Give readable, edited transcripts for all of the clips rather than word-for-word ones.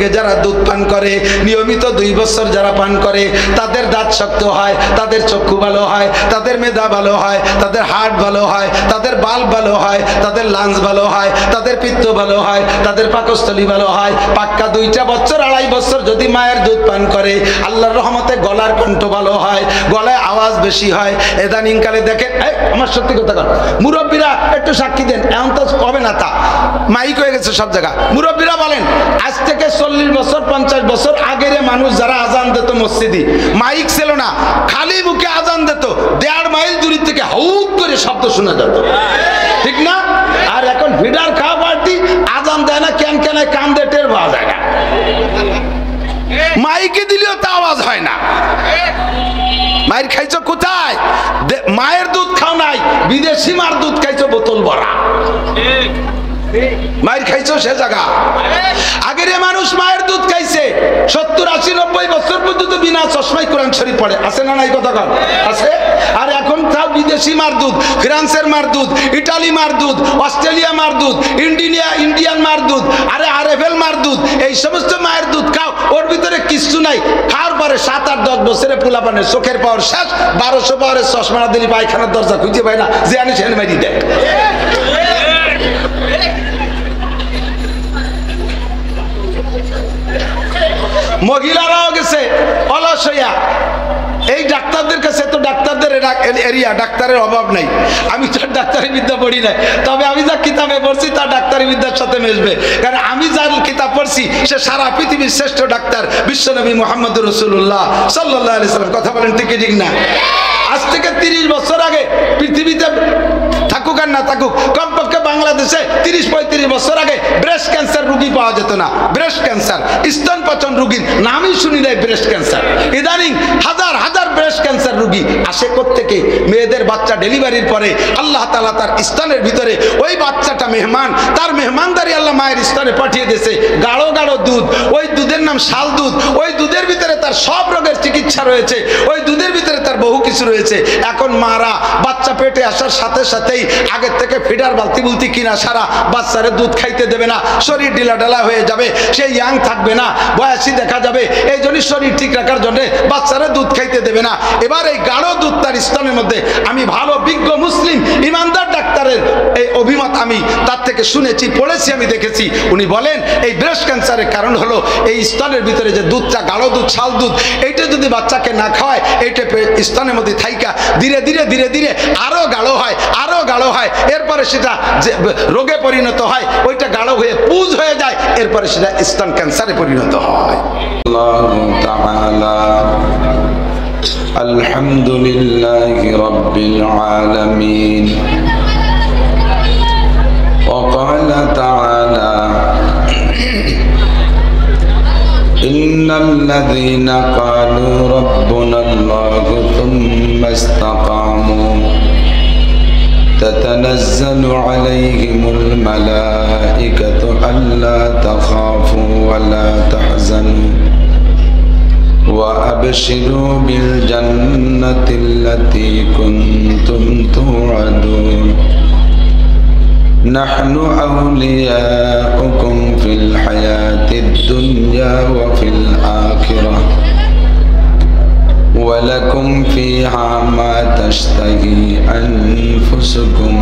থেকে যারা দুধ পান করে নিয়মিত 2 বছর যারা পান করে তাদের দাঁত শক্ত হয়, তাদের চক্ষু ভালো হয়, তাদের মেধা ভালো হয়, তাদের হার্ট ভালো হয়, তাদের বাল্ব ভালো হয়, তাদের লাংস ভালো হয়, তাদের পিত্ত ভালো হয়, তাদের পাকস্থলী ভালো হয়। পাক্কা 2 বছর 2.5 বছর যদি মায়ের দুধ পান করে আল্লাহর রহমতে গলার কণ্ঠ ভালো হয়, গলায় আওয়াজ বেশি হয়। এদানিং কালে দেখেন, আমার সত্যি কথা কর, মুরব্বীরা একটু সাক্ষী দেন, এমন তো হবে না, তা মাইক হয়ে গেছে সব জায়গা। মুরব্বীরা বলেন আজ থেকে 40 বছর 50 বছর আগের মানুষ যারা আজান দিত মসজিদে, মাইক ছিল না, খালি মুখে আজান দিত, 1.5 মাইল দূর থেকে হাউক করে শব্দ শোনা যেত, ঠিক না? আর এখন ভিড়ার খাওয়া পার্টি আজান দেয় না, কেন কেন কান দিয়ে টের পাওয়া যায় না, মাইকে দিলেও তা আওয়াজ হয় না। মায়ের খাইছো কোথায়? মায়ের দুধ খাও নাই, বিদেশি মার দুধ খাইছো বোতল ভরা, মায়ের খাইছো সে জায়গা। আগের মানুষ মায়ের দুধ খাইছে 70 80 90 বছর পর্যন্ত বিনা চশমায় কোরআন শরীফ পড়ে, আছে না নাই কথা কন? আছে। আর এখন তাও বিদেশি মার দুধ, ফ্রান্সের মার দুধ, ইটালি মার দুধ, অস্ট্রেলিয়া মার দুধ, ইন্ডিয়ান মার দুধ, আরে আরএফএল মার দুধ, এই সমস্ত মায়ের দুধ খাও, ওর ভিতরে কিছু নাই। খাওয়ার পরে 7 8 10 বছরে পোলাপানের চোখের পাওয়ার শেষ, 1200 পাওয়ারের চশমা না দিলে পায়খানার দরজা খুঁজে পায় না, যে আনি সেখানে মারি দেয়। মহিলারাও গেছে অলস হইয়া। এই ডাক্তারদের কাছে তো ডাক্তারদের এরিয়া, ডাক্তারের অভাব নাই। আমি তো ডাক্তারি বিদ্যা পড়ি নাই, তবে আমি যা কিতাবে পড়ছি তা ডাক্তারি বিদ্যার সাথে মিশবে, কারণ আমি যা কিতাব পড়ছি সে সারা পৃথিবীর শ্রেষ্ঠ ডাক্তার বিশ্বনবী মুহাম্মদ রাসূলুল্লাহ সাল্লাল্লাহু আলাইহি সাল্লাম। কথা বলেন ঠিক ঠিক না? আজ থেকে 30 বছর আগে পৃথিবীতে থাকুক আর না থাকুক, কমপক্ষে বাংলাদেশে 30-35 বছর আগে ব্রেস্ট ক্যান্সার রোগী পাওয়া যেত না। ব্রেস্ট ক্যান্সার, স্তনপাচন রোগীর নামই শুনি নাই ব্রেস্ট ক্যান্সার। ইদানিং হাজার হাজার ব্রেস্ট ক্যান্সার রোগী আসে কোত্থেকে? মেয়েদের বাচ্চা ডেলিভারির পরে আল্লাহ তাআলা তার স্তনের ভিতরে ওই বাচ্চাটা মেহমান, তার মেহমানদারি আল্লাহ মায়ের স্তনে পাঠিয়ে দিয়েছে। গাঢ় গাঢ় দুধ, ওই দুধের নাম শাল দুধ, ওই দুধের ভিতরে তার সব রোগের চিকিৎসা রয়েছে, ওই দুধের ভিতরে তার বহু কিছু রয়েছে। এখন মারা বাচ্চা পেটে আসার সাথে সাথেই আগের থেকে ফিডার বালতি বুলতি কিনা সারা, বাচ্চারে দুধ খাইতে দেবে না, শরীর ঢিলা ঢালা হয়ে যাবে, সে ইয়াং থাকবে না, বয়সী দেখা যাবে। এই জন্য শরীর ঠিক রাখার জন্য বাচ্চারে দুধ খাইতে দেবে না। এবার এই গাঢ় দুধ তার স্তনের মধ্যে, আমি ভালো বিজ্ঞ মুসলিম ইমানদার ডাক্তারের এই অভিমত আমি তার থেকে শুনেছি, পড়েছি, আমি দেখেছি। উনি বলেন এই ব্রেস্ট ক্যান্সারের কারণ হলো এই স্তনের ভিতরে যে দুধটা, গাঢ় দুধ, শাল দুধ, এইটা যদি বাচ্চাকে না খাওয়ায়, এইটা স্তনের মধ্যে থাইকা ধীরে ধীরে ধীরে ধীরে আরো গাঢ় হয়, আরো গাঢ় হয়, এরপরে সেটা যে রোগে পরিণত হয়, ওইটা গাঢ় হয়ে পুজ হয়ে যায়, এরপরে সেটা স্তন ক্যান্সারে পরিণত হয়। আল্লাহু তাআলা আলহামদুলিল্লাহি রাব্বিল আলামিন। وقال تعالى إن الذين قالوا ربنا الله ثم استقاموا تتنزل عليهم الملائكة ألا تخافوا ولا تحزنوا وأبشروا بالجنة التي كنتم توعدون نحن أولياؤكم في الحياة الدنيا وفي الآخرة ولكم فيها ما تشتهي أنفسكم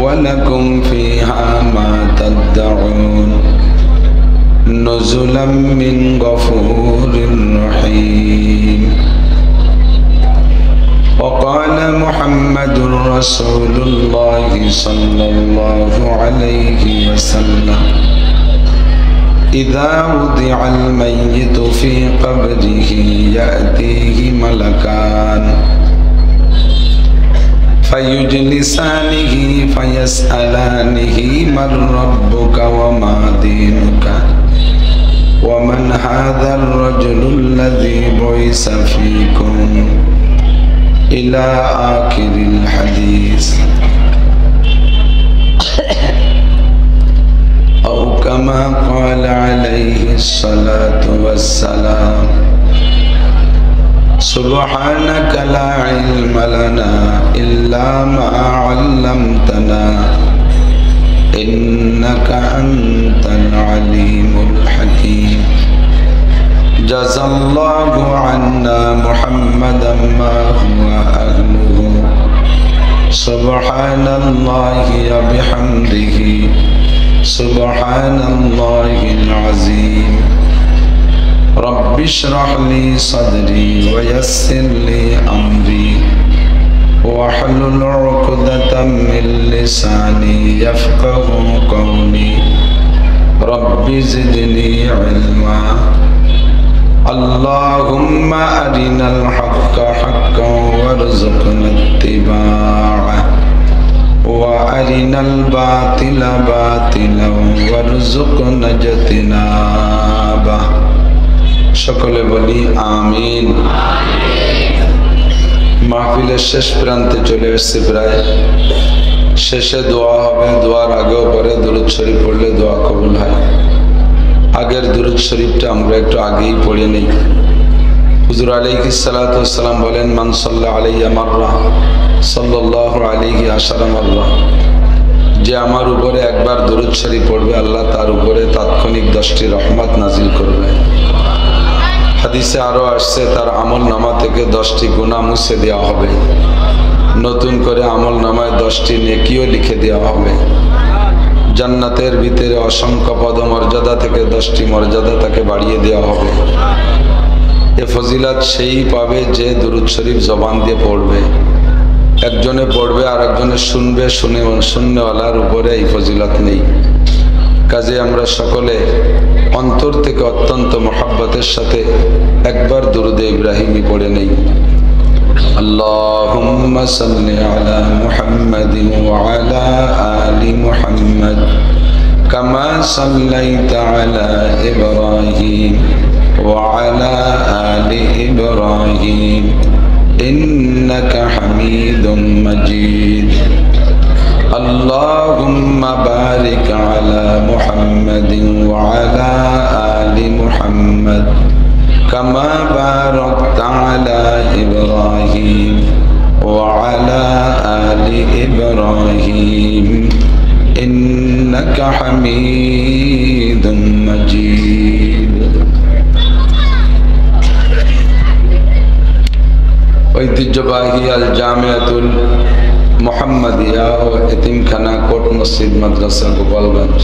ولكم فيها ما تدعون نزلا من غفور رحيم. وقال محمد رسول الله صلى الله عليه وسلم إذا وضع الميت في قبره يأتيه ملكان فيجلسانه فيسألانه من ربك وما دينك ومن هذا الرجل الذي بعث فيكم إلى آخر الحديث أو كما قال عليه الصلاة والسلام سبحانك لا علم لنا إلا ما علمتنا إنك أنت العليم الحكيم. জাযাল্লাহু আন্না মুহাম্মাদাম মা হুয়া আহলুহু সুবহানাল্লাহি ওয়া বিহামদিহি সুবহানাল্লাহিল আযীম রব্বি ইশরাহ লি সাদরি ওয়া ইয়াসসির লি আমরি واحلل عقدة من لساني يفقهوا قولي رب زدني علما اللهم أرنا الحق حقا وارزقنا اتباعه وأرنا الباطل باطلا وارزقنا اجتنابه সকলে বলি আমিন। মাহফিলের শেষ প্রান্তে চলে এসেছে, প্রায় শেষে দোয়া হবে। দোয়ার আগেও পরে দুরূদ শরীফ পড়লে দোয়া কবুল হয়। আগের দুরূদ শরীফটা আমরা একটু আগেই পড়ে নেই। হুজুর আলাইহিস সালাতু ওয়াস সালাম বলেন, মান সাল্লা আলাইয়া মাররা সাল্লাল্লাহু আলাইহি আশারা মাররা, যে আমার উপরে একবার দুরূদ শরীফ পড়বে আল্লাহ তার উপরে তাৎক্ষণিক 10টি রহমত নাজিল করবে। হাদিসে আরো আসছে, তার আমল নামা থেকে 10টি গুনাহ মুছে দেওয়া হবে, নতুন করে আমল নামায় 10টি নেকিও লিখে দেওয়া হবে। জান্নাতের ভিতরে অসংখ্য পদমর্যাদা থেকে 10টি মর্যাদা তাকে বাড়িয়ে দেওয়া হবে। এ ফজিলত সেই পাবে যে দুরূদ শরীফ জবান দিয়ে পড়বে। একজনে পড়বে আর একজনে শুনবে, শুননেওয়ালার উপরে এই ফজিলত নেই। কাজে আমরা সকলে অন্তর থেকে অত্যন্ত মহব্বতের সাথে একবার দুরূদে ইব্রাহিমি পড়ে নেই। আল্লাহুম্মা সাল্লি আলা মুহাম্মাদিন ওয়া আলা আলি মুহাম্মাদ কামা সাল্লাইতা আলা ইব্রাহিম ওয়া আলা আলি ইব্রাহিম ইন্নাকা হামিদুম মাজিদ। اللهم بارك على محمد وعلى آل محمد كما باركت على إبراهيم وعلى آل إبراهيم إنك حميد مجيد। ঐতিহ্যবাহী আল জামিয়াতুল মোহাম্মদিয়া ও এতিমখানা কোট মসজিদ মাদ্রাসা গোপালগঞ্জ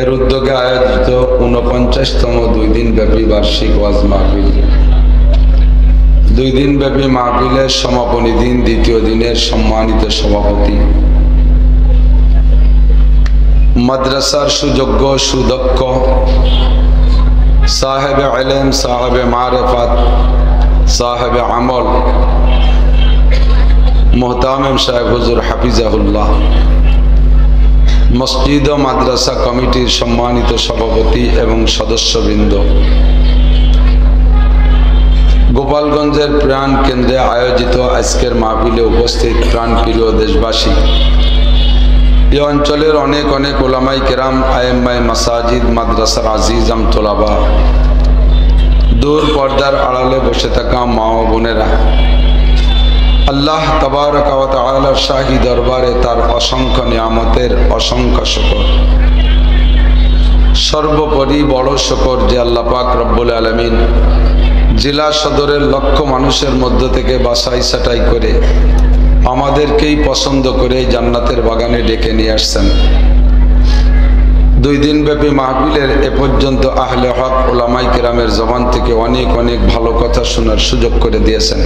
এর উদ্যোগে আয়োজিত 49তম 2 দিন ব্যাপী বার্ষিক ওয়াজ মাহফিল। 2 দিন ব্যাপী মাহফিলের সমাপনী দিন, দ্বিতীয় দিনের সম্মানিত সভাপতি মাদ্রাসার সুযোগ্য সুদক্ষ সাহেবে ইলম, সাহেবে মারিফাত, সাহেবে আমল মোহতামিম সাহেব হুজুর হাফিজাহুল্লাহ, মসজিদ ও মাদ্রাসা কমিটির সম্মানিত সভাপতি এবং সদস্যবৃন্দ, গোপালগঞ্জের প্রাণ কেন্দ্রে আয়োজিত আজকের মাহফিলে উপস্থিত প্রাণপ্রিয় দেশবাসী, এই অঞ্চলের অনেক অনেক উলামাই কেরাম, আয়েম্মায়ে মাসাজিদ, মাদ্রাসার আজিজাম তোলাবা, দূর পর্দার আড়ালে বসে থাকা মা ও বোনেরা, আল্লাহ তাবারক ওয়া তাআলার শাহী দরবারে তার অসংখ্য নিয়ামতের অসংখ্য শুকর। সর্বোপরি বড় শুকর যে আল্লাহ পাক রব্বুল আলামিন জেলা সদরের লক্ষ মানুষের মধ্য থেকে বাছাই ছাঁটাই করে আমাদেরকেই পছন্দ করে জান্নাতের বাগানে ডেকে নিয়ে আসছেন। 2 দিন ব্যাপী মাহফিলের এ পর্যন্ত আহলে হক উলামায়ে কেরামের জবান থেকে অনেক অনেক ভালো কথা শোনার সুযোগ করে দিয়েছেন।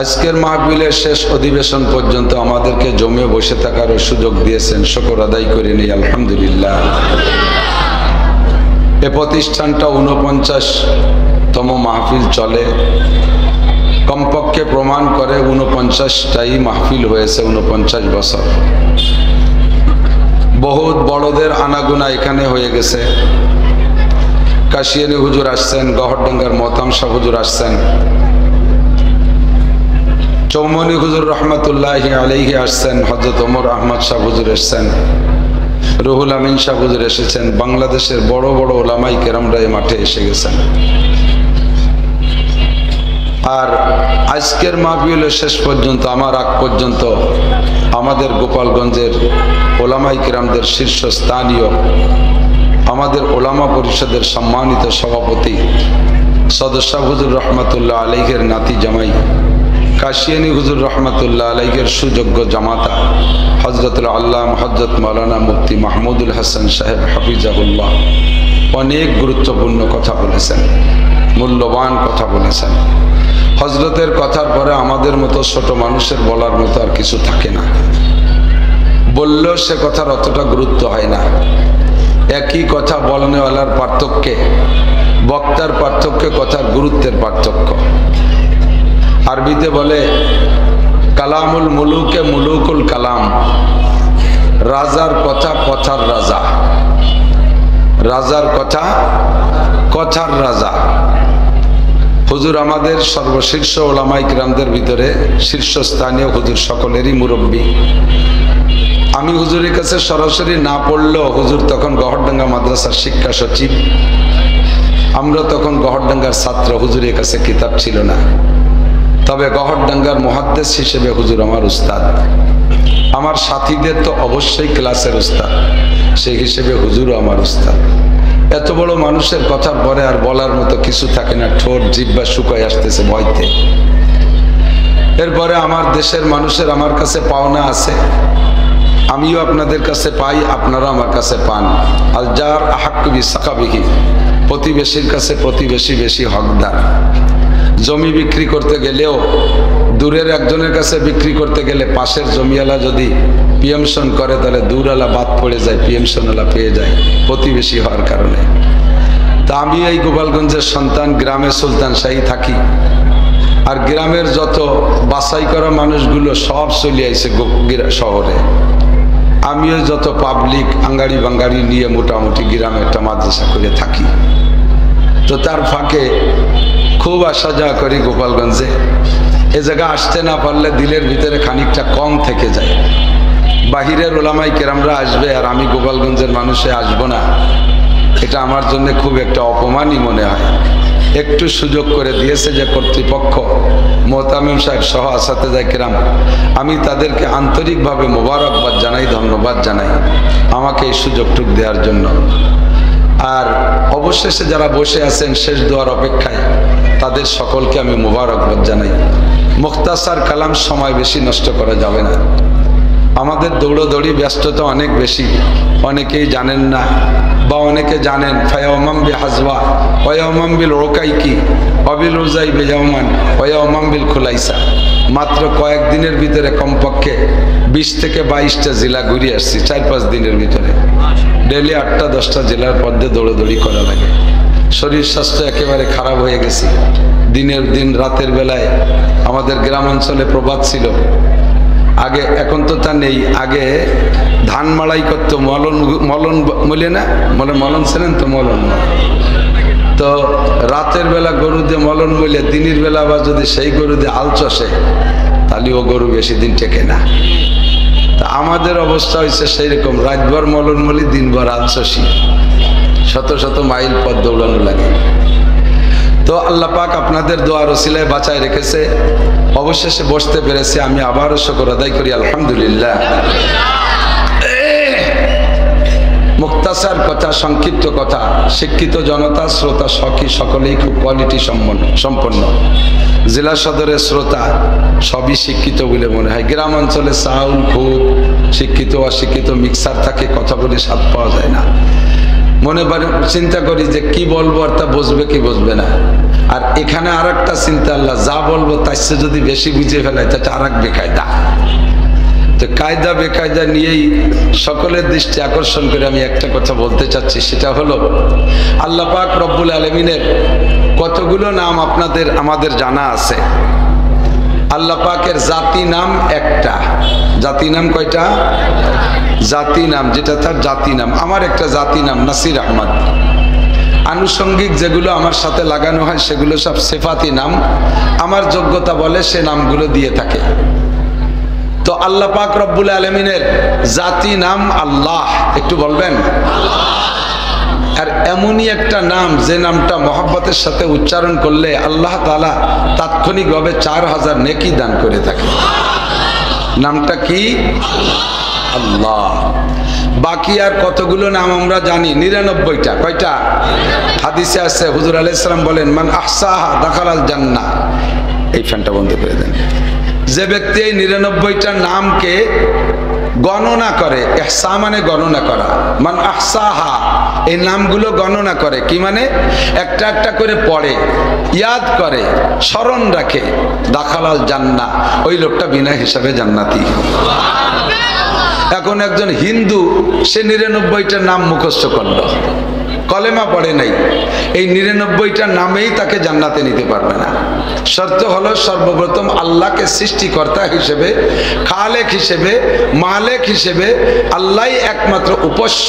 আজকের মাহফিলের শেষ অধিবেশন পর্যন্ত আমাদেরকে জমে বসে থাকারও সুযোগ দিয়েছেন, শুকর আদায় করে নিই আলহামদুলিল্লাহ। এ প্রতিষ্ঠানটা 49তম মাহফিল চলে, কমপক্ষে প্রমাণ করে 49টাই মাহফিল হয়েছে 49 বছর। বহুত বড়দের আনাগুনা এখানে হয়ে গেছে। কাশিয়ানী হুজুর আসছেন, গহরডাঙ্গার মোহতাম শাহ হুজুর আসছেন, চৌমনি হুজুর রহমতুল্লাহি আলাইহি আসছেন, হযরত ওমর আহমদ শাহ হুজুর এসেছেন, রুহুল আমিন শাহ হুজুর এসেছেন। বাংলাদেশের বড় বড় উলামায়ে কেরামরা এই মাঠে এসে গেছেন। আর আজকের মাহফিলের শেষ পর্যন্ত, আমার আগ পর্যন্ত আমাদের গোপালগঞ্জের উলামায়ে কেরামদের শীর্ষস্থানীয় আমাদের ওলামা পরিষদের সম্মানিত সভাপতি সদস্য হুজুর রহমতুল্লাহ আলাইহির নাতি জামাই কাশিয়ানী হুজুর রহমতুল্লাহ আলাইহির সুযোগ্য জামাতা হজরতুল আল্লাহ হজরত মৌলানা মুফতি মাহমুদুল হাসান সাহেব হাফিজাহুল্লাহ অনেক গুরুত্বপূর্ণ কথা বলেছেন, মূল্যবান কথা বলেছেন। হজরতের কথার পরে আমাদের মতো ছোট মানুষের বলার মতো আর কিছু থাকে না, বললেও সে কথার অতটা গুরুত্ব হয় না। একই কথা বলনেওয়ালার পার্থক্যে, বক্তার পার্থক্যে কথার গুরুত্বের পার্থক্য। আরবিতে বলে কালামুল মুলুকে মুলুকুল কালাম, রাজার কথা কথার রাজা, রাজার কথা কথার রাজা। হুজুর আমাদের সর্বশীর্ষ ওলামায়ে কিরামদের ভিতরে শীর্ষস্থানীয়, হুজুর সকলেরই মুরব্বী। আমি হুজুরের কাছে সরাসরি না পড়লেও হুজুর তখন গহরডাঙ্গা মাদ্রাসার শিক্ষা সচিব, আমরা তখন গহরডাঙ্গার ছাত্র। হুজুরের কাছে কিতাব ছিল না, তবে গহরডাঙ্গার মুহাদ্দিস হিসেবে হুজুর আমার উস্তাদ। আমার সাথীদের তো অবশ্যই ক্লাসের উস্তাদ, সেই হিসেবে হুজুরও আমার উস্তাদ। এত বড় মানুষের কথার পরে আর বলার মতো কিছু থাকে না, ঠোঁট জিহ্বা শুকায় আসতেছে ভয়তে। এরপরে আমার দেশের মানুষের আমার কাছে পাওনা আছে, আমিও আপনাদের কাছে পাই, আপনারা আমার কাছে পান। আল জার আহাক্কু বিসাকাবিহি, প্রতিবেশীর কাছে প্রতিবেশী বেশি হকদার। জমি বিক্রি করতে গেলেও দূরের একজনের কাছে বিক্রি করতে গেলে পাশের জমিওয়ালা যদি পিএমশন করে তাহলে দূরওয়ালা বাদ পড়ে যায়, পিএমশনওয়ালা পেয়ে যায় প্রতিবেশী হওয়ার কারণে। তা আমি এই গোপালগঞ্জের সন্তান, গ্রামে সুলতান শাহী থাকি, আর গ্রামের যত বাছাই করা মানুষগুলো সব চলে আইছে শহরে। আমিও যত পাবলিক আঙ্গাড়ি বাঙ্গাড়ি নিয়ে মোটামুটি গ্রামে একটা মাদ্রাসা করে থাকি। তো তার ফাঁকে খুব আসা যাওয়া করি গোপালগঞ্জে। এ জায়গা আসতে না পারলে দিলের ভিতরে খানিকটা কম থেকে যায়। বাহিরের ওলামায়ে কেরামরা আসবে আর আমি গোপালগঞ্জের মানুষে আসবো না, এটা আমার জন্য খুব একটা অপমানই মনে হয়। একটু সুযোগ করে দিয়েছে যে কর্তৃপক্ষ, মোহতামিম সাহেব সহ আসাতেজা কেরাম, আমি তাদেরকে আন্তরিকভাবে মোবারকবাদ জানাই, ধন্যবাদ জানাই আমাকে এই সুযোগটুক দেওয়ার জন্য। আর অবশেষে যারা বসে আছেন শেষ দোয়ার অপেক্ষায়, তাদের সকলকে আমি মোবারকবাদ জানাই। মুখতাসার কালাম, সময় বেশি নষ্ট করা যাবে না। আমাদের দৌড়দৌড়ি ব্যস্ততা অনেক বেশি, অনেকেই জানেন না বা অনেকে জানেন। ফায়াউমাম বিহাজওয়া ওয়ায়াউমাম বিল রোকাইকি অবিল রোজাই বেজাউমান ওয়ায়াউমাম বিল খুলাইসা। মাত্র কয়েকদিনের ভিতরে কমপক্ষে 20 থেকে 22টা জেলা ঘুরে আসছি 4-5 দিনের ভিতরে। ডেলি 8টা-10টা জেলার পথে দৌড়দৌড়ি করা লাগে। শরীর স্বাস্থ্য একেবারে খারাপ হয়ে গেছে। দিনের দিন রাতের বেলায় আমাদের গ্রামাঞ্চলে প্রবাদ ছিল আগে, এখন তো তা নেই। আগে ধান মাড়াই করতো, মলন মলন বলে না, মলন ছিলেন তো, মলন। তো রাতের বেলা গরু দিয়ে মলন বলে, দিনের বেলা আবার যদি সেই গরু দিয়ে আল চষে তাহলে ও গরু বেশি দিন টেকে না। তা আমাদের অবস্থা হয়েছে সেই রকম, রাতভর মলন মলি, দিনভর আল চষি, শত শত মাইল পথ দৌড়ানো লাগে। তো আল্লাহ পাক আপনাদের দোয়ার ওসিলায় বাঁচায় রেখেছে, অবশেষে বসতে পেরেছি। আমি আবারও শুকর আদায় করি, আলহামদুলিল্লাহ। মুক্তাসার কথা, সংক্ষিপ্ত কথা, শিক্ষিত জনতা, শ্রোতা সখী সকলেই খুব কোয়ালিটি সম্পন্ন। জেলা সদরের শ্রোতা সবই শিক্ষিত বলে মনে হয়। গ্রাম অঞ্চলে চাউল খুব শিক্ষিত অশিক্ষিত মিক্সার থাকে, কথা বলে স্বাদ পাওয়া যায় না। মনে চিন্তা করি যে কি বলবো আর তা বুঝবে কি বুঝবে না। আর এখানে আর একটা চিন্তা, আল্লাহ যা বলবো তার চেয়ে যদি বেশি বুঝে ফেলায় তা আর এক বেকায়দা। তো কায়দা বেকায়দা নিয়েই সকলের দৃষ্টি আকর্ষণ করে আমি একটা কথা বলতে চাচ্ছি, সেটা হলো আল্লাহ পাক রব্বুল আলামিনের কতগুলো নাম আমাদের জানা আছে। আল্লাহ পাকের জাতি নাম একটা। জাতি নাম কয়টা? জাতি নাম, যেটা তার জাতি নাম। আমার একটা জাতি নাম নাসির আহমদ। আনুষঙ্গিক যেগুলো আমার সাথে লাগানো হয় সেগুলো সব সিফাতি নাম, আমার যোগ্যতা বলে সে নামগুলো দিয়ে থাকে। তো আল্লাহ পাক রব্বুল আলামিনের জাতি নাম আল্লাহ, একটু বলবেন। আর এমনই একটা নাম যে নামটা মহব্বতের সাথে উচ্চারণ করলে আল্লাহ তাআলা তাৎক্ষণিকভাবে 4000 নেকি দান করে থাকে। নামটা কি? আল্লাহ। বাকি আর কতগুলো নাম আমরা জানি? 99টা। কয়টা? হাদিসে আছে হুজুর আলাইহিস সালাম বলেন, মান আহসাহা দাখালাল জান্নাহ। এই ফ্যানটা বন্ধ করে দেন। যে ব্যক্তি এই 99টা নামকে গণনা করে, ইহসা মানে গণনা করা, মান আহসাহা এই নামগুলো গণনা করে, কি মানে একটা একটা করে পড়ে, ইয়াদ করে, স্মরণ রাখে, দাখালাল জান্নাহ, ওই লোকটা বিনা হিসাবে জান্নাতি। এখন একজন হিন্দু সে 99টা নাম মুখস্থ করলো, কলেমা পড়ে নাই, এই 99টা নামেই তাকে জান্নাতে নিতে পারবে না। শর্ত হলো সর্বপ্রথম আল্লাহকে সৃষ্টিকর্তা হিসেবে, খালেক হিসেবে, মালেক হিসেবে, আল্লাহই একমাত্র উপাস্য,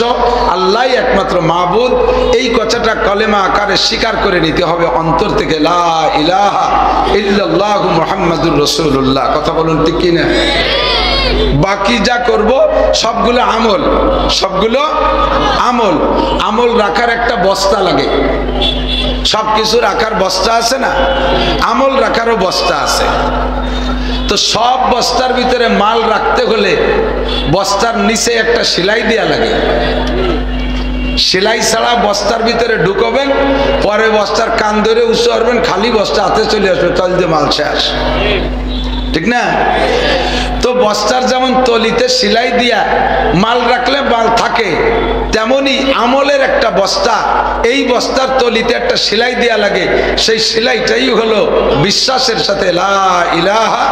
আল্লাহই একমাত্র মাবুদ, এই কথাটা কলেমা আকারে স্বীকার করে নিতে হবে অন্তর থেকে, লা ইলাহা ইল্লাল্লাহু মুহাম্মাদুর রাসূলুল্লাহ। কথা বলুন ঠিক কি না? বাকি যা করব সবগুলো আমল, সবগুলো আমল। আমল রাখার একটা বস্তা লাগে, সবকিছু রাখার বস্তা আছে না, আমল রাখারও বস্তা আছে। তো সব বস্তার ভিতরে মাল রাখতে হলে বস্তার নিচে একটা সেলাই দেয়া লাগে। সেলাই ছাড়া বস্তার ভিতরে ঢুকবেন, পরে বস্তার কান ধরে উঁচু করবেন, খালি বস্তা হাতে চলে আসবে, তলতে মাল শেষ, ঠিক না? তো বস্তার যেমন তলিতে সেলাই দিয়া মাল রাখলে মাল থাকে, তেমনি আমলের একটা বস্তা, এই বস্তার তলিতে একটা সেলাই দেয়া লাগে, সেই সেলাইটাই হলো বিশ্বাসের সাথে লা ইলাহা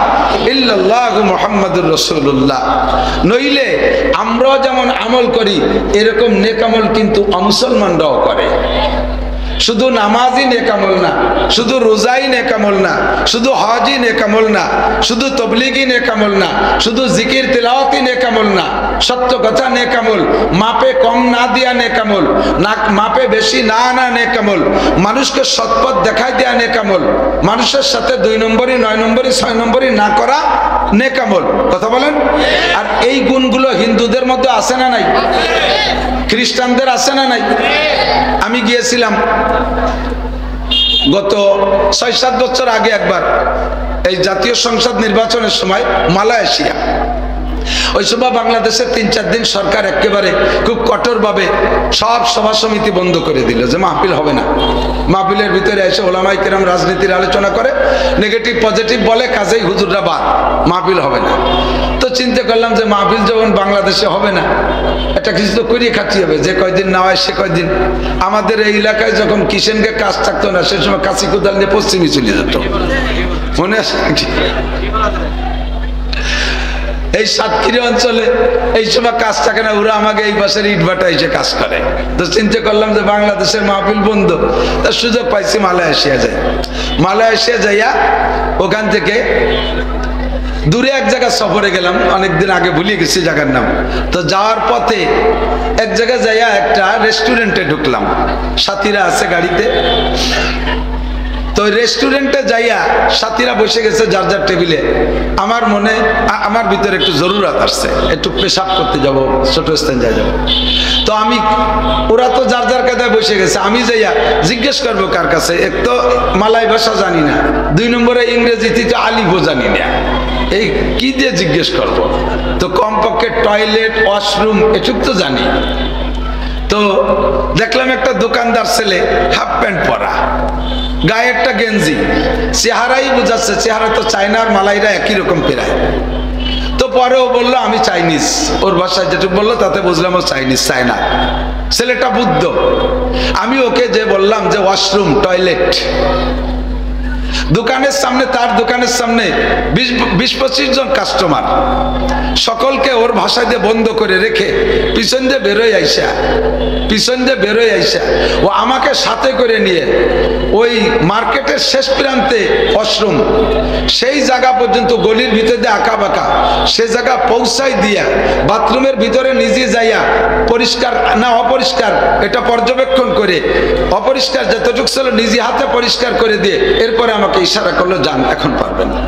ইল্লাল্লাহু মুহাম্মাদুর রাসূলুল্লাহ। নইলে আমরাও যেমন আমল করি এরকম নেক আমল কিন্তু অমুসলমানরাও করে। শুধু নামাজই নেকামল না, শুধু রোজাই নেকামল না, শুধু হজই নেকামল না, শুধু তবলিগই নেকামল না, শুধু জিকির তিলাওয়াতই নেকামল না, সত্য কথা নেকামল, মাপে কম না দিয়া নেকামল, না মাপে বেশি না আনা নেকামল, মানুষকে সৎপথ দেখাই দেয়া নেকামল, মানুষের সাথে 2 নম্বরই 9 নম্বরই 6 নম্বরই না করা নেকামল। কথা বলেন। আর এই গুণগুলো হিন্দুদের মধ্যে আছে না নাই? খ্রিস্টানদের আছে না নাই? আমি গিয়েছিলাম গত 6-7 বছর আগে একবার এই জাতীয় সংসদ নির্বাচনের সময় মালয়েশিয়া। ওই সময় বাংলাদেশের 3-4 দিন সরকার একেবারে খুব কঠোরভাবে সব সভা সমিতি বন্ধ করে দিল, যে মাহফিল হবে না। মাহফিলের ভিতরে এসে ওলামায়ে কেরাম রাজনীতির আলোচনা করে, নেগেটিভ পজিটিভ বলে, কাজেই হুজুররা বাদ, মাহফিল হবে না। তো চিন্তা করলাম যে মাহফিল যখন বাংলাদেশে হবে না, একটা কিছু তো করিয়ে খাচ্ছি হবে, যে কয়দিন না হয় সে কয়দিন। আমাদের এই এলাকায় যখন কিষেনকে কাজ থাকতো না, সে সময় কাশি কোদাল নিয়ে পশ্চিমে চলে যেত, মনে আছে? এই সাতক্ষীরা অঞ্চলে এই সময় কাজ থাকে না, ওরা আমাকে এই পাশের ইটভাটা এসে কাজ করে। তো চিন্তা করলাম যে বাংলাদেশের মাহফিল বন্ধ, তার সুযোগ পাইছি মালয়েশিয়া যাই। মালয়েশিয়া যাইয়া ওখান থেকে দূরে এক জায়গা সফরে গেলাম, অনেকদিন আগে ভুলে গেছি জায়গার নাম। তো যাওয়ার পথে এক জায়গায় যাইয়া একটা রেস্টুরেন্টে ঢুকলাম, সাথীরা আছে গাড়িতে। তো রেস্টুরেন্টে যাইয়া সাথীরা বসে গেছে যার যার টেবিলে। আমার ভিতরে একটু জরুরত আসছে, একটু পেশাব করতে যাব, ছোট স্থান যাই যাব। তো আমি, ওরা তো যার যার কায়দায় বসে গেছে, আমি যাইয়া জিজ্ঞেস করবো কার কাছে। এক তো মালয় ভাষা জানি না, 2 নম্বরে ইংরেজিতে তো আলিফও জানি না, এই কি দিয়ে জিজ্ঞেস করব? তো কমপক্ষে টয়লেট, ওয়াশরুম এটুক তো জানি। তো দেখলাম একটা দোকানদার ছেলে, হাফ প্যান্ট পরা, গায়ে একটা গেঞ্জি, চেহারাই বোঝাচ্ছে, চেহারা তো চায়নার মালাইরা একই রকম পেরায়। তো পরেও বললো আমি চাইনিজ, ওর ভাষায় যেটুকু বললো তাতে বুঝলাম ও চাইনিজ, চায়না। ছেলেটা বুদ্ধ। আমি ওকে যে বললাম যে ওয়াশরুম, টয়লেট। দোকানের সামনে, তার দোকানের সামনে 20-25 জন কাস্টমার, সকলকে ওর ভাষা দিয়ে বন্ধ করে রেখে পিছন দিয়ে বেরোয় আইসা ও আমাকে সাথে করে নিয়ে ওই মার্কেটের শেষ প্রান্তে ওয়াশরুম, সেই জায়গা পর্যন্ত গলির ভিতরে দিয়ে আঁকা বাঁকা, সে জায়গা পৌঁছাই দিয়া বাথরুমের ভিতরে নিজে যাইয়া পরিষ্কার না অপরিষ্কার এটা পর্যবেক্ষণ করে, অপরিষ্কার যতটুকু ছিল নিজে হাতে পরিষ্কার করে দিয়ে এরপরে আমাকে ইশারা করলো, যান এখন পারবেন না।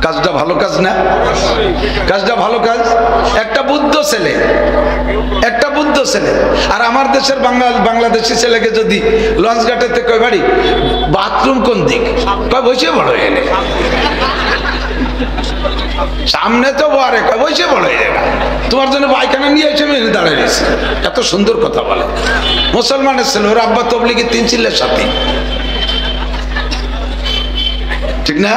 কাজটা ভালো কাজ না? কাজটা ভালো কাজ। একটা বুদ্ধ ছেলে, একটা বুদ্ধ ছেলে। আর আমার দেশের বাংলাদেশি ছেলেকে যদি লঞ্চ ঘাটেতে কয় বাড়ি, বাথরুম কোন দিক, কয় বসে বড় এনে। সামনে তো বারে বসে বলে তোমার জন্য পায়খানা নিয়ে এসে মেনে দাঁড়িয়ে রয়েছে। এত সুন্দর কথা বলে। মুসলমানের ছেলে, ওর আব্বা তবলিগের 3 ছেলের সাথে, ঠিক না?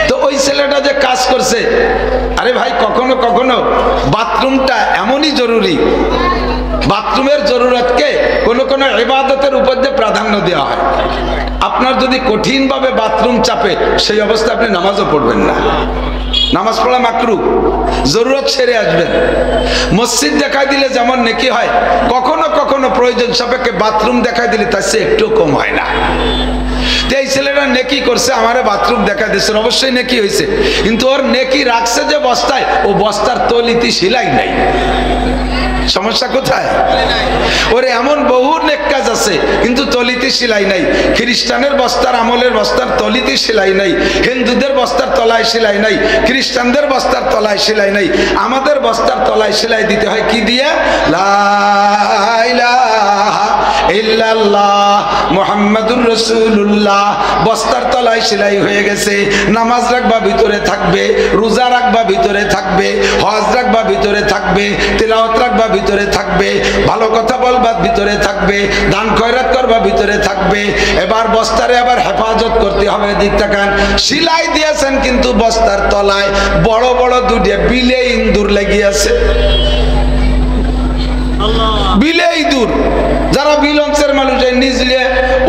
তো ওই ছেলেটা যে কাজ করছে, আরে ভাই কখনো কখনো বাথরুমটা এমনই জরুরি, বাথরুমের জরুরতকে কোন কোন ইবাদতের উপর দিয়ে প্রাধান্য দেওয়া হয়। আপনার যদি কঠিনভাবে বাথরুম চাপে, সেই অবস্থায় আপনি নামাজও পড়বেন না, নামাজ পড়া মাকরু, জরুরত সেরে আসবেন। মসজিদ দেখাই দিলে যেমন নেকি হয়, কখনো কখনো প্রয়োজন সাপেক্ষে বাথরুম দেখাই দিলে তার চেয়ে একটু কম হয় না। এই ছেলেরা নেকি করছে, আমারে বাথরুম দেখা দিচ্ছে, অবশ্যই নেকি হয়েছে, কিন্তু ওর নেকি রাখছে যে বস্তায়, ও বস্তার তলিতে সেলাই নাই। সমস্যা কোথায়? ওরে এমন বহু নেক কাজ আছে কিন্তু তলিতে সেলাই নাই। খ্রিস্টানের বস্তার, আমলের বস্তার তলিতে সেলাই নাই, হিন্দুদের বস্তার তলায় সেলাই নাই, খ্রিস্টানদের বস্তার তলায় সেলাই নাই। আমাদের বস্তার তলায় সেলাই দিতে হয় কি দিয়ে? লা ইলাহা ইল্লাল্লাহ মুহাম্মাদুর রাসূলুল্লাহ। বস্তার তলায় সেলাই হয়ে গেছে। নামাজ রাখবা ভিতরে থাকবে, রোজা রাখবা ভিতরে থাকবে, হজ রাখবা ভিতরে থাকবে, তিলাওয়াত রাখবা ভিতরে থাকবে, ভালো কথা বলবা ভিতরে থাকবে, দান খয়রাত করবা ভিতরে থাকবে। এবার বস্তারে আবার হেফাজত করতে হবে। দিক তাকান, সেলাই দিয়েছেন কিন্তু বস্তার তলায় বড় বড় দুটিয়া বিলে ইন্দুর লেগে আছে। বিলে ইঁদুর, যারা বিল অঞ্চলের মানুষ, নিজলে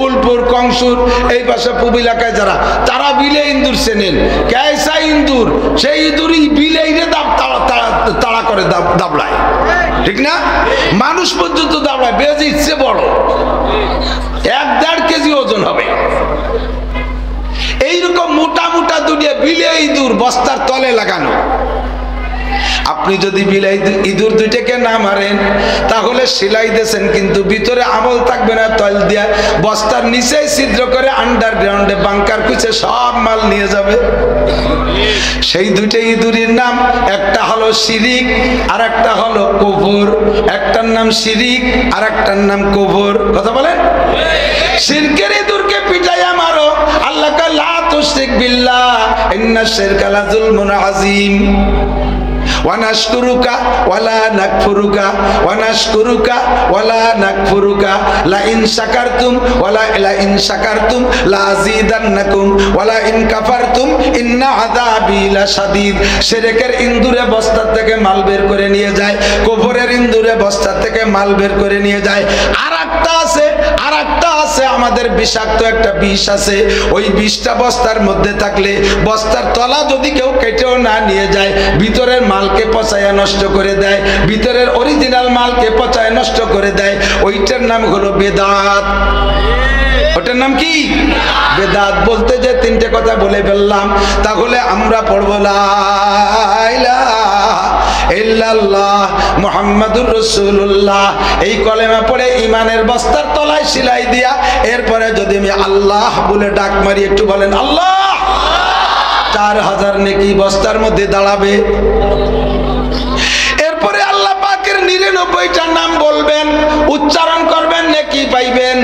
উলপুর কংসুর এই পাশে পূব এলাকায় যারা, তারা বিলে ইঁদুর চেনেন। কেসা ইঁদুর, সেই ইঁদুরই বিলে তাড়া করে দাবড়ায়, ঠিক না? মানুষ পর্যন্ত দাবড়ায়, বেশ ইচ্ছে বড়, 1-1.5 কেজি ওজন হবে। এইরকম মোটা মোটা দুটিয়া বিলে ইঁদুর বস্তার তলে লাগানো। আপনি যদি বিলাই ইঁদুর দুইটাকে না মারেন, তাহলে সেলাই দিয়েছেন কিন্তু ভিতরে আমল থাকবে না। তল দিয়া বস্তার নিচে ছিদ্র করে আন্ডারগ্রাউন্ডে বাংকার খুঁজে সব মাল নিয়ে যাবে। সেই দুইটা ইঁদুরের নাম, একটা হলো শিরিক আর একটা হলো কুফর। একটার নাম শিরিক আর একটার নাম কুফর। কথা বলেন? শিরকের ইঁদুরকে পিটাইয়া মারো, আল্লাহ কা লা তুশরিক বিল্লাহ ইন্নাশ শিরকা লা যুলমুন আযীম। ওয়ানাশকুরুকা ওয়ালা নাকফুরুকা, ওয়ানাশকুরুকা ওয়ালা নাকফুরুকা, লা ইন শাকারতুম লা আযীদান্নাকুম ওয়ালা ইন কাফারতুম ইন্না আযাবি লাশাদীদ। শিরকের ইন্দুরে বস্তা থেকে মাল বের করে নিয়ে যায়, কুফরের ইন্দুরে বস্তা থেকে মাল বের করে নিয়ে যায়। আরেকটা আছে আমাদের বিষাক্ত একটা বিষ আছে, ওই বিষটা বস্তার মধ্যে থাকলে বস্তার তলা যদি কেউ কেটেও না নিয়ে যায়, ভিতরের মালকে পচায়া নষ্ট করে দেয়, ভিতরের অরিজিনাল মালকে পচায় নষ্ট করে দেয়। ওইটার নাম হলো বেদাত। ওটার নাম কি? বেদাত। বলতে যে 3টে কথা বলে ফেললাম, তাহলে আমরা পড়বো লা ইলাহা ইল্লাল্লাহ মুহাম্মাদুর রাসূলুল্লাহ। এই কলেমা পড়ে ইমানের বস্তার তলায় সেলাই দিয়া, এরপরে যদি আমি আল্লাহ বলে ডাক মারি, একটু বলেন আল্লাহ, 4000 নেকি বস্তার মধ্যে দাঁড়াবে। এরপরে আল্লাহ পাকের 99টা নাম বলবেন, উচ্চারণ করবেন, নেকি পাইবেন।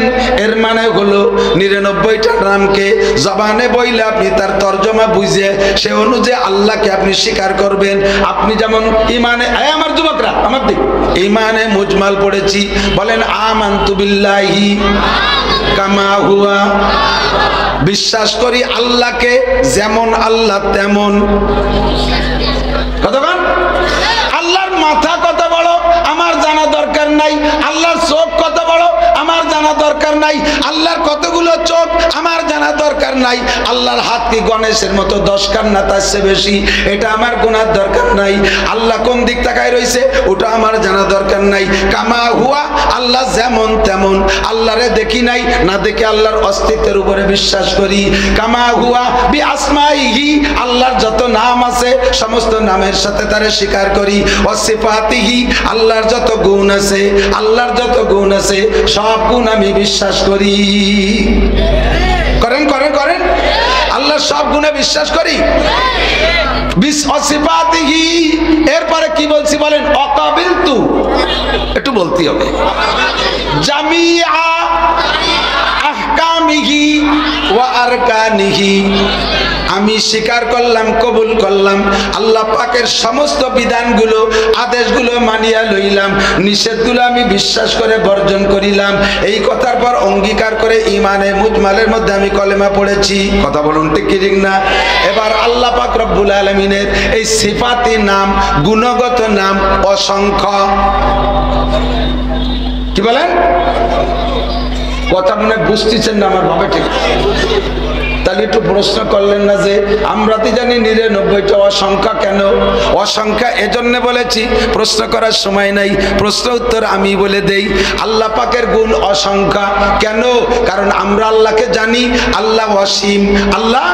এর মানে হলো 99টা নামকে জবানে বইলে আপনি তার তর্জমা বুঝে সে অনুযায়ী আল্লাহকে আপনি স্বীকার করবেন। আপনি যেমন ইমানে, আমার যুবকরা আমার দিক, ইমানে মুজমাল পড়েছি, বলেন আমানতু বিল্লাহি কামা হুয়া। বিশ্বাস করি আল্লাহকে যেমন আল্লাহ তেমন। কতক্ষণ? আল্লাহর মাথা কত বড় আমার জানা দরকার নাই, আল্লাহর চোখ কত বড় আমার জানা দরকার নাই, আল্লাহর কতগুলো চোখ আমার জানা দরকার নাই, আল্লাহর হাত কি গণেশের মতো 10 কান না তার চেয়ে বেশি, এটা আমার গোনার দরকার নাই। আল্লাহ কোন দিক তাকায় রয়েছে ওটা আমার জানা দরকার নাই। কামা হুয়া, আল্লাহ যেমন তেমন। আল্লাহরে দেখি নাই, না দেখে আল্লাহর অস্তিত্বের উপরে বিশ্বাস করি। কামা হুয়া বি আসমাইহি, আল্লাহর যত নাম আছে সমস্ত নামের সাথে তারে স্বীকার করি। ওয়াসিফাতিহি, আল্লাহর যত গুণ আছে, আল্লাহর যত গুণ আছে সব গুণ আমি বিশ্বাস করি। করেন করেন করেন, আল্লাহর সব গুণে বিশ্বাস করি। ওয়াসিফাতিহি, এরপরে কি বলছি বলেন? অকাবিলতু, একটু বলতে হবে। জামিআ আহকামিহি ওয়া আরকানিহি, আমি স্বীকার করলাম, কবুল করলাম, আল্লাহ পাকের সমস্ত বিধানগুলো আদেশগুলো মানিয়া লইলাম, নিষেধগুলো আমি বিশ্বাস করে বর্জন করিলাম। এই কথার পর অঙ্গীকার করে ইমানে মুজমালের মধ্যে আমি কলেমা পড়েছি। কথা বলুন ঠিক কি ঠিক না? এবার আল্লাহ পাক রব্বুল আলামিনের এই সিফাতি নাম, গুণগত নাম অসংখ্য। কি বলেন? কথা মনে বুঝতেছেন না আমার ভাবে? ঠিক তাহলে একটু প্রশ্ন করলেন না যে আমরা তো জানি 99টা, অসংখ্য কেন? অসংখ্য এজন্য বলেছি, প্রশ্ন করার সময় নাই, প্রশ্ন উত্তর আমি বলে দেই। আল্লাহ পাকের গুণ অসংখ্য কেন? কারণ আমরা আল্লাহকে জানি আল্লাহ অসীম, আল্লাহ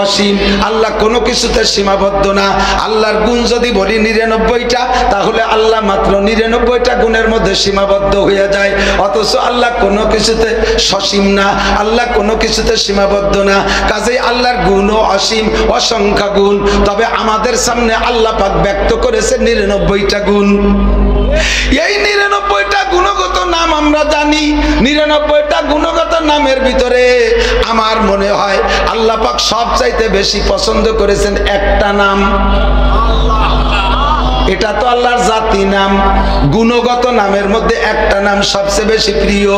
অসীম, আল্লাহ কোনো কিছুতে সীমাবদ্ধ না। আল্লাহর গুণ যদি বলি 99টা, তাহলে আল্লাহ মাত্র 99টা গুণের মধ্যে সীমাবদ্ধ হয়ে যায়। অথচ আল্লাহ কোনো কিছুতে সসীম না, আল্লাহ কোনো কিছুতে সীমাবদ্ধ না। কাজেই আল্লাহর গুণ অসীম, অসংখ্য গুণ। তবে আমাদের সামনে আল্লাহ পাক ব্যক্ত করেছে 99টা গুণ। এই 99টা গুণগত নাম আমরা জানি। 99টা গুণগত নামের ভিতরে আমার মনে হয় আল্লাহ পাক সবচাইতে বেশি পছন্দ করেছেন একটা নাম। এটা তো আল্লাহর জাতি নাম। গুণগত নামের মধ্যে একটা নাম সবচেয়ে বেশি প্রিয়।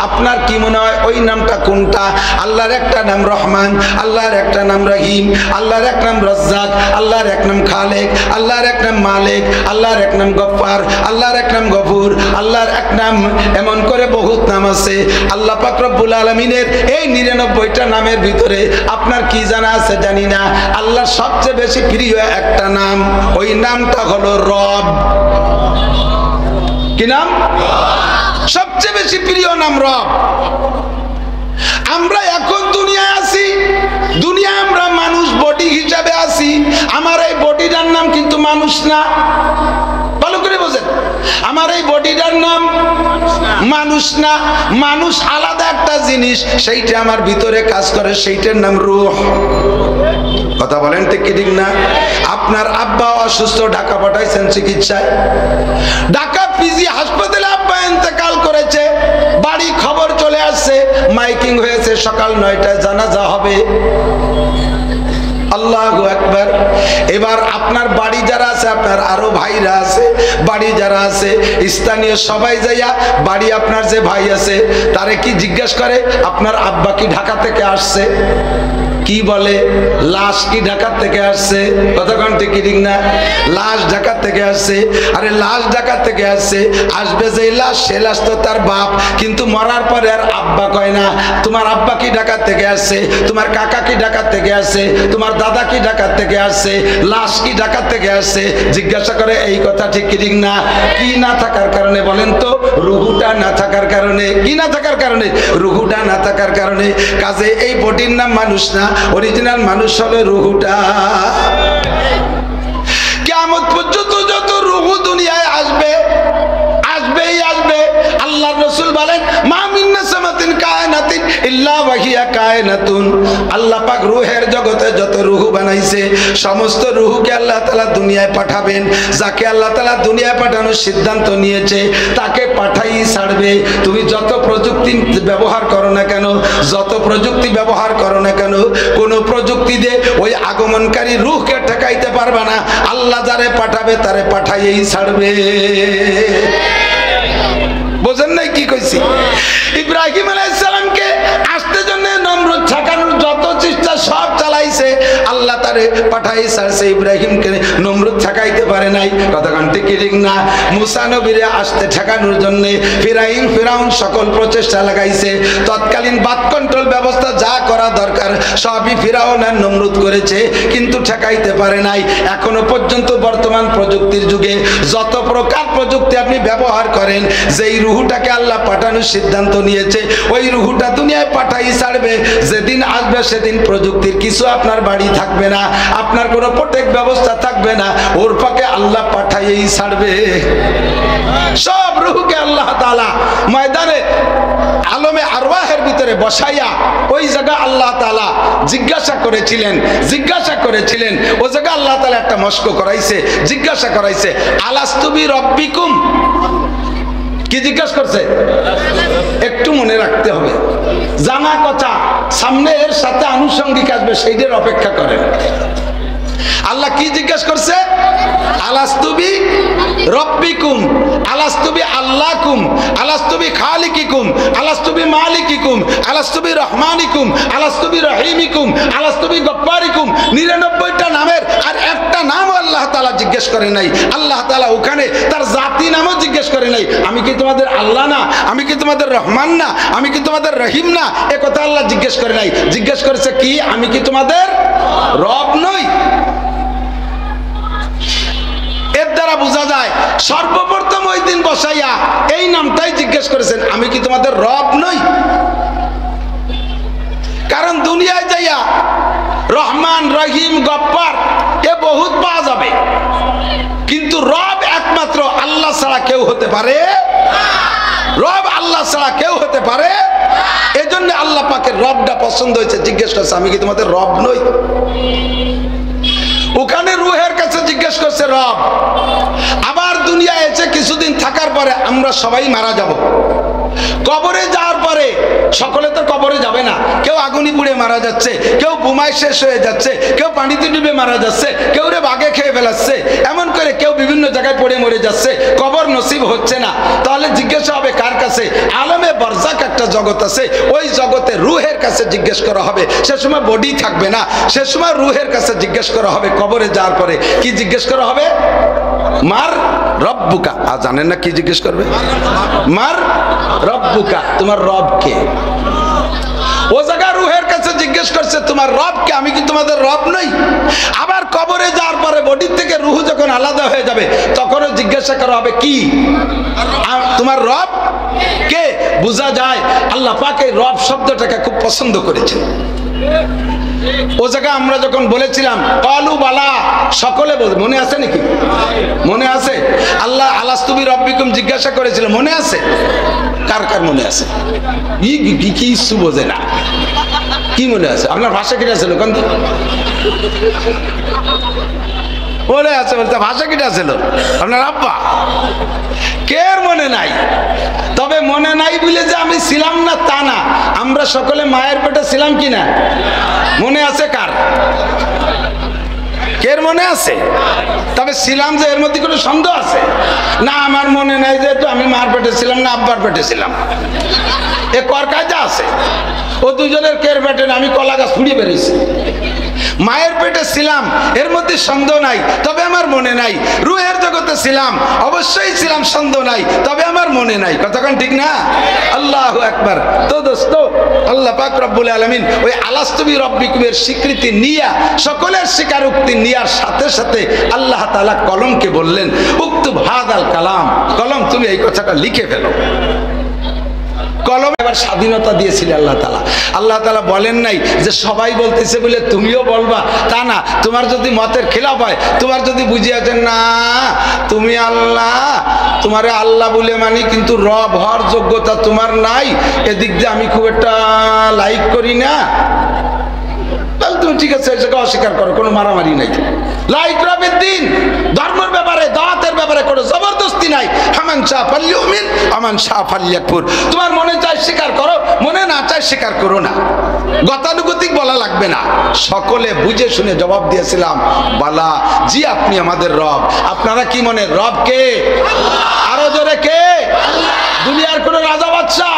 আপনার কি মনে হয় ওই নামটা কোনটা? আল্লাহর একটা নাম রহমান, আল্লাহর একটা নাম রহিম, আল্লাহর এক নাম রাজ্জাক, আল্লাহর এক নাম খালেক, আল্লাহর এক নাম মালিক, আল্লাহর এক নাম গফফার, আল্লাহর এক নাম গফুর, আল্লাহর এক নাম, এমন করে বহুত নাম আছে। আল্লাহ পাক রব্বুল আলামিনের এই 99টা নামের ভিতরে আপনার কি জানা আছে জানি না, আল্লাহর সবচেয়ে বেশি প্রিয় একটা নাম, ওই নামটা হলো রব। কি নাম? সবচেয়ে বেশি প্রিয় নাম রব। আমরা এখন দুনিয়ায় আছি, দুনিয়া আমরা মানুষ বডি হিসাবে আছি। আমার এই বডিটার নাম কিন্তু মানুষ না। ভালো করে বোঝেন, আমার এই বডিটার নাম মানুষ না। মানুষ আলাদা একটা জিনিস, সেইটা আমার ভিতরে কাজ করে, সেইটার নাম রূহ। কথা বলেন ঠিক কি ঠিক না? আপনার আব্বা অসুস্থ, ঢাকা পাঠাইছেন চিকিৎসায়, ঢাকা পিজি হাসপাতালে আব্বা ইন্তেকাল করেছে, বাড়ি খবর চলে আসছে, মাইকিং হয়েছে, সকাল 9টায় জানাজা হবে। আল্লাহু আকবার। এবার আপনার বাড়ি যারা আছে, আপনার আরো ভাইরা আছে, বাড়ি যারা আছে, স্থানীয় সবাই যাইয়া বাড়ি আপনার যে ভাই আছে তারে কি জিজ্ঞেস করে, আপনার আব্বা কি ঢাকা থেকে আসছে? কি বলে? লাশ কি ঢাকা থেকে আসছে? কতক্ষণ ঠিক ঠিক না? লাশ ঢাকা থেকে আসছে। আরে লাশ ঢাকা থেকে আসছে, আসবে যে লাশ, সে লাশ তো তার বাপ, কিন্তু মরার পরে আর আব্বা কয় না। তোমার আব্বা কি ঢাকা থেকে আসছে? তোমার কাকা কি ঢাকা থেকে আসছে? তোমার দাদা কি ঢাকা থেকে আসছে? লাশ কি ঢাকা থেকে আসছে? জিজ্ঞাসা করে। এই কথা ঠিক ঠিক না? কি না থাকার কারণে বলেন তো? রুহুটা না থাকার কারণে। কি না থাকার কারণে? রুহুটা না থাকার কারণে। কাজে এই বডির নাম মানুষ না, অরিজিনাল মানুষ হলো রুহুটা। কিয়ামত পর্যন্ত যত রুহু দুনিয়ায় আসবে, আসবেই আসবে। আল্লাহর রাসূল বলেন, মা মিন নাসামাতিন কায়নাতিন ইল্লা ওয়াহিয়া কায়নাতুন। আল্লাহ পাক রূহের জগতে যত রুহু বানাইছে, সমস্ত রুহুকে আল্লাহ তাআলা দুনিয়ায় পাঠাবেন। যাকে আল্লাহ তাআলা দুনিয়ায় পাঠানোর সিদ্ধান্ত নিয়েছে তাকে পাঠাই ছাড়বে। তুমি যত প্রযুক্তি ব্যবহার করো না কেন, যত প্রযুক্তি ব্যবহার করো না কেন, কোন প্রযুক্তি দিয়ে ওই আগমনকারী রূহকে ঠেকাইতে পারবে না। আল্লাহ যারে পাঠাবে তারে পাঠাইয়েই ছাড়বে। বোঝেন নাই কি কইছি? ইব্রাহিম আলাইহিস সালামকে আসতে জন্য নমরুদ ঠেকানোর যত চেষ্টা সব চালাইছে, আল্লাহ তারে পাঠাই ছাড়ছে। ইব্রাহিমকে নমরুদ ঠেকাইতে পারে নাই। কতক্ষণ ঠিক ঠিক না? মুসা নবীরে আসতে ঠেকানোর জন্য ফিরাউন সকল প্রচেষ্টা লাগাইছে। তৎকালীন বাদ কন্ট্রোল ব্যবস্থা যা করা দরকার সবই ফিরাউন আর নমরুদ করেছে, কিন্তু ঠেকাইতে পারে নাই। এখনো পর্যন্ত বর্তমান প্রযুক্তির যুগে যত প্রকার প্রযুক্তি আপনি ব্যবহার করেন, যেই রুহুটাকে আল্লাহ পাঠানোর সিদ্ধান্ত নিয়েছে, ওই রুহুটা দুনিয়ায় পাঠাই ছাড়বে। যেদিন আসবে সেদিন প্রযুক্তির কিছু আপনার বাড়ি থাকবে না, আপনার কোনো প্রোটেক্ট ব্যবস্থা থাকবে না, ওর পাকে আল্লাহ পাঠাইয়েই ছাড়বে। সব রুহুকে আল্লাহ তাআলা ময়দানে আলমে আরওয়াহের ভিতরে বসাইয়া ওই জায়গা আল্লাহ তাআলা জিজ্ঞাসা করেছিলেন। ও জায়গা আল্লাহ তাআলা একটা মস্ক করাইছে, জিজ্ঞাসা করাইছে, আলাস্তু বি রব্বিকুম। কি জিজ্ঞাসা করছে? একটু মনে রাখতে হবে, জানা কথা। সামনে এর সাথে আনুষঙ্গিক আসবে, সেইটার অপেক্ষা করেন। আল্লাহ কি জিজ্ঞেস করছে? আলাস্তুবি রব্বিকুম, আলাস্তুবি আল্লাহকুম, আলাস্তুবি খালিকিকুম, আলাস্তুবি মালিকিকুম, আলাস্তুবি রহমানিকুম, আলাস্তুবি রহিমিকুম, আলাস্তুবি গফফারিকুম। 99টা নামের আর একটা নাম আল্লাহ তাআলা জিজ্ঞেস করে নাই। আল্লাহ তাআলা ওখানে তার জাতি নামও জিজ্ঞেস করে নাই। আমি কি তোমাদের আল্লাহ না? আমি কি তোমাদের রহমান না? আমি কি তোমাদের রহিম না? এ কথা আল্লাহ জিজ্ঞেস করে নাই। জিজ্ঞেস করেছে কি? আমি কি তোমাদের রব নই? এর দ্বারা বোঝা যায় সর্বপ্রথম ওই দিন বসাইয়া এই নামটাই জিজ্ঞেস করেছেন, আমি কি তোমাদের রব নই? কারণ দুনিয়ায় যাইয়া রহমান, রহিম, গফফার এ বহুত পাওয়া যাবে, কিন্তু রব একমাত্র আল্লাহ ছাড়া কেউ হতে পারে? রব আল্লাহ ছাড়া কেউ হতে পারে? এজন্য আল্লাহ পাকের রবটা পছন্দ হয়েছে, জিজ্ঞেস করছে আমি কি তোমাদের রব নই? ওখানে রুহের কাছে জিজ্ঞেস করছে রব। আবার দুনিয়ায় এসে কিছুদিন থাকার পরে আমরা সবাই মারা যাব। কবরে যাওয়ার পরে সকলে তো কবরে যাবে না, কেউ আগুনি পুড়ে মারা যাচ্ছে, কেউ বোমায় শেষ হয়ে যাচ্ছে, কেউ পানিতে ডুবে মারা যাচ্ছে, কেউ রে বাঘে খেয়ে ফেলাচ্ছে, এমন করে কেউ বিভিন্ন জায়গায় পড়ে মরে যাচ্ছে, কবর নসিব হচ্ছে না। তাহলে জিজ্ঞাসা হবে কার কাছে? আলমে বারজাক একটা জগৎ আছে, ওই জগতে রুহের কাছে জিজ্ঞেস করা হবে। সে সময় বডি থাকবে না, সে সময় রুহের কাছে জিজ্ঞেস করা হবে। কবরে যাওয়ার পরে কি জিজ্ঞেস করা হবে? মার রব্বুকা। আর জানেন না কি জিজ্ঞেস করবে? মার রব্বুকা, তোমার রব কে? ও জায়গা রুহের কাছে জিজ্ঞেস করছে তোমার রব কে? আমি কি তোমাদের রব নই? আবার কবরে যাওয়ার পরে বডির থেকে রুহ যখন আলাদা হয়ে যাবে তখনও জিজ্ঞাসা করা হবে কি? তোমার রব কে? বোঝা যায় আল্লাহ পাক এই রব শব্দটাকে খুব পছন্দ করেছেন। ও জায়গা আমরা যখন বলেছিলাম কালু বালা, সকলে বলে, মনে আছে নাকি? মনে আছে? আল্লাহ আলাস্তুবি রব্বিকুম জিজ্ঞাসা করেছিল, মনে আছে? কার কার মনে আছে? কি কিছু বোঝে না, কি মনে আছে? আপনার ভাষা কিনা ছিল? কোন মনে আছে? বলতে ভাষা কিনা ছিল আপনার আব্বা? কে মনে নাই? তবে মনে নাই বলে যে আমি ছিলাম না তা না, আমরা সকলে মায়ের পেটে ছিলাম কিনা মনে আছে? কার কের মনে আছে? তবে ছিলাম যে এর মধ্যে কোনো সন্দেহ আছে না? আমার মনে নাই, যেহেতু আমি মার পেটে ছিলাম না আব্বার পেটে ছিলাম, এ কর কাজা আছে। ও দুজনের কের পেটে না, আমি কলা গাছ ফুড়িয়ে বেরিয়েছি। মায়ের পেটে ছিলাম এর মধ্যে সন্দেহ নাই, তবে আমার মনে নাই। রুহের জগতে ছিলাম, অবশ্যই ছিলাম, সন্দেহ নাই, তবে আমার মনে নাই। কতক্ষণ ঠিক না? আল্লাহু আকবার। তো দোস্ত, আল্লাহ পাক রব্বুল আলামিন ওই আলাস্তুবি রব্বিকুমের স্বীকৃতি নিয়া, সকলের স্বীকারোক্তি নিয়ার সাথে সাথে আল্লাহ তাআলা কলমকে বললেন উক্তুব হাদাল কালাম, কলম তুমি এই কথাটা লিখে ফেলো। কলম এবার স্বাধীনতা দিয়েছিল আল্লাহ তাআলা। আল্লাহ তাআলা বলেন নাই যে সবাই বলতেছে বলে তুমিও বলবা, তা না। তোমার যদি মতের খেলাফ হয়, তোমার যদি বুঝিয়েছেন না তুমি আল্লাহ, তোমারে আল্লাহ বলে মানি, কিন্তু রব হওয়ার যোগ্যতা তোমার নাই, এদিক দিয়ে আমি খুব একটা লাইক করি না, তাহলে তুমি ঠিক আছে সেটাকে অস্বীকার করো, কোনো মারামারি নাই। লাইক রবের দিন, ধর্মের ব্যাপারে, দাওয়াতের ব্যাপারে কোনো জবরদস্তি নাই। হামান শাহ ফাল্যুমিন আমান শাহ ফাল্যাকফুর। তোমার মনে চায় স্বীকার করো, মনে না চায় স্বীকার করো না, গতানুগতিক বলা লাগবে না। সকলে বুঝে শুনে জবাব দিয়েছিলাম বালা, জি আপনি আমাদের রব। আপনারা কি মনে রব কে? আরো জোরে কে? দুনিয়ার কোন রাজা বাদশা?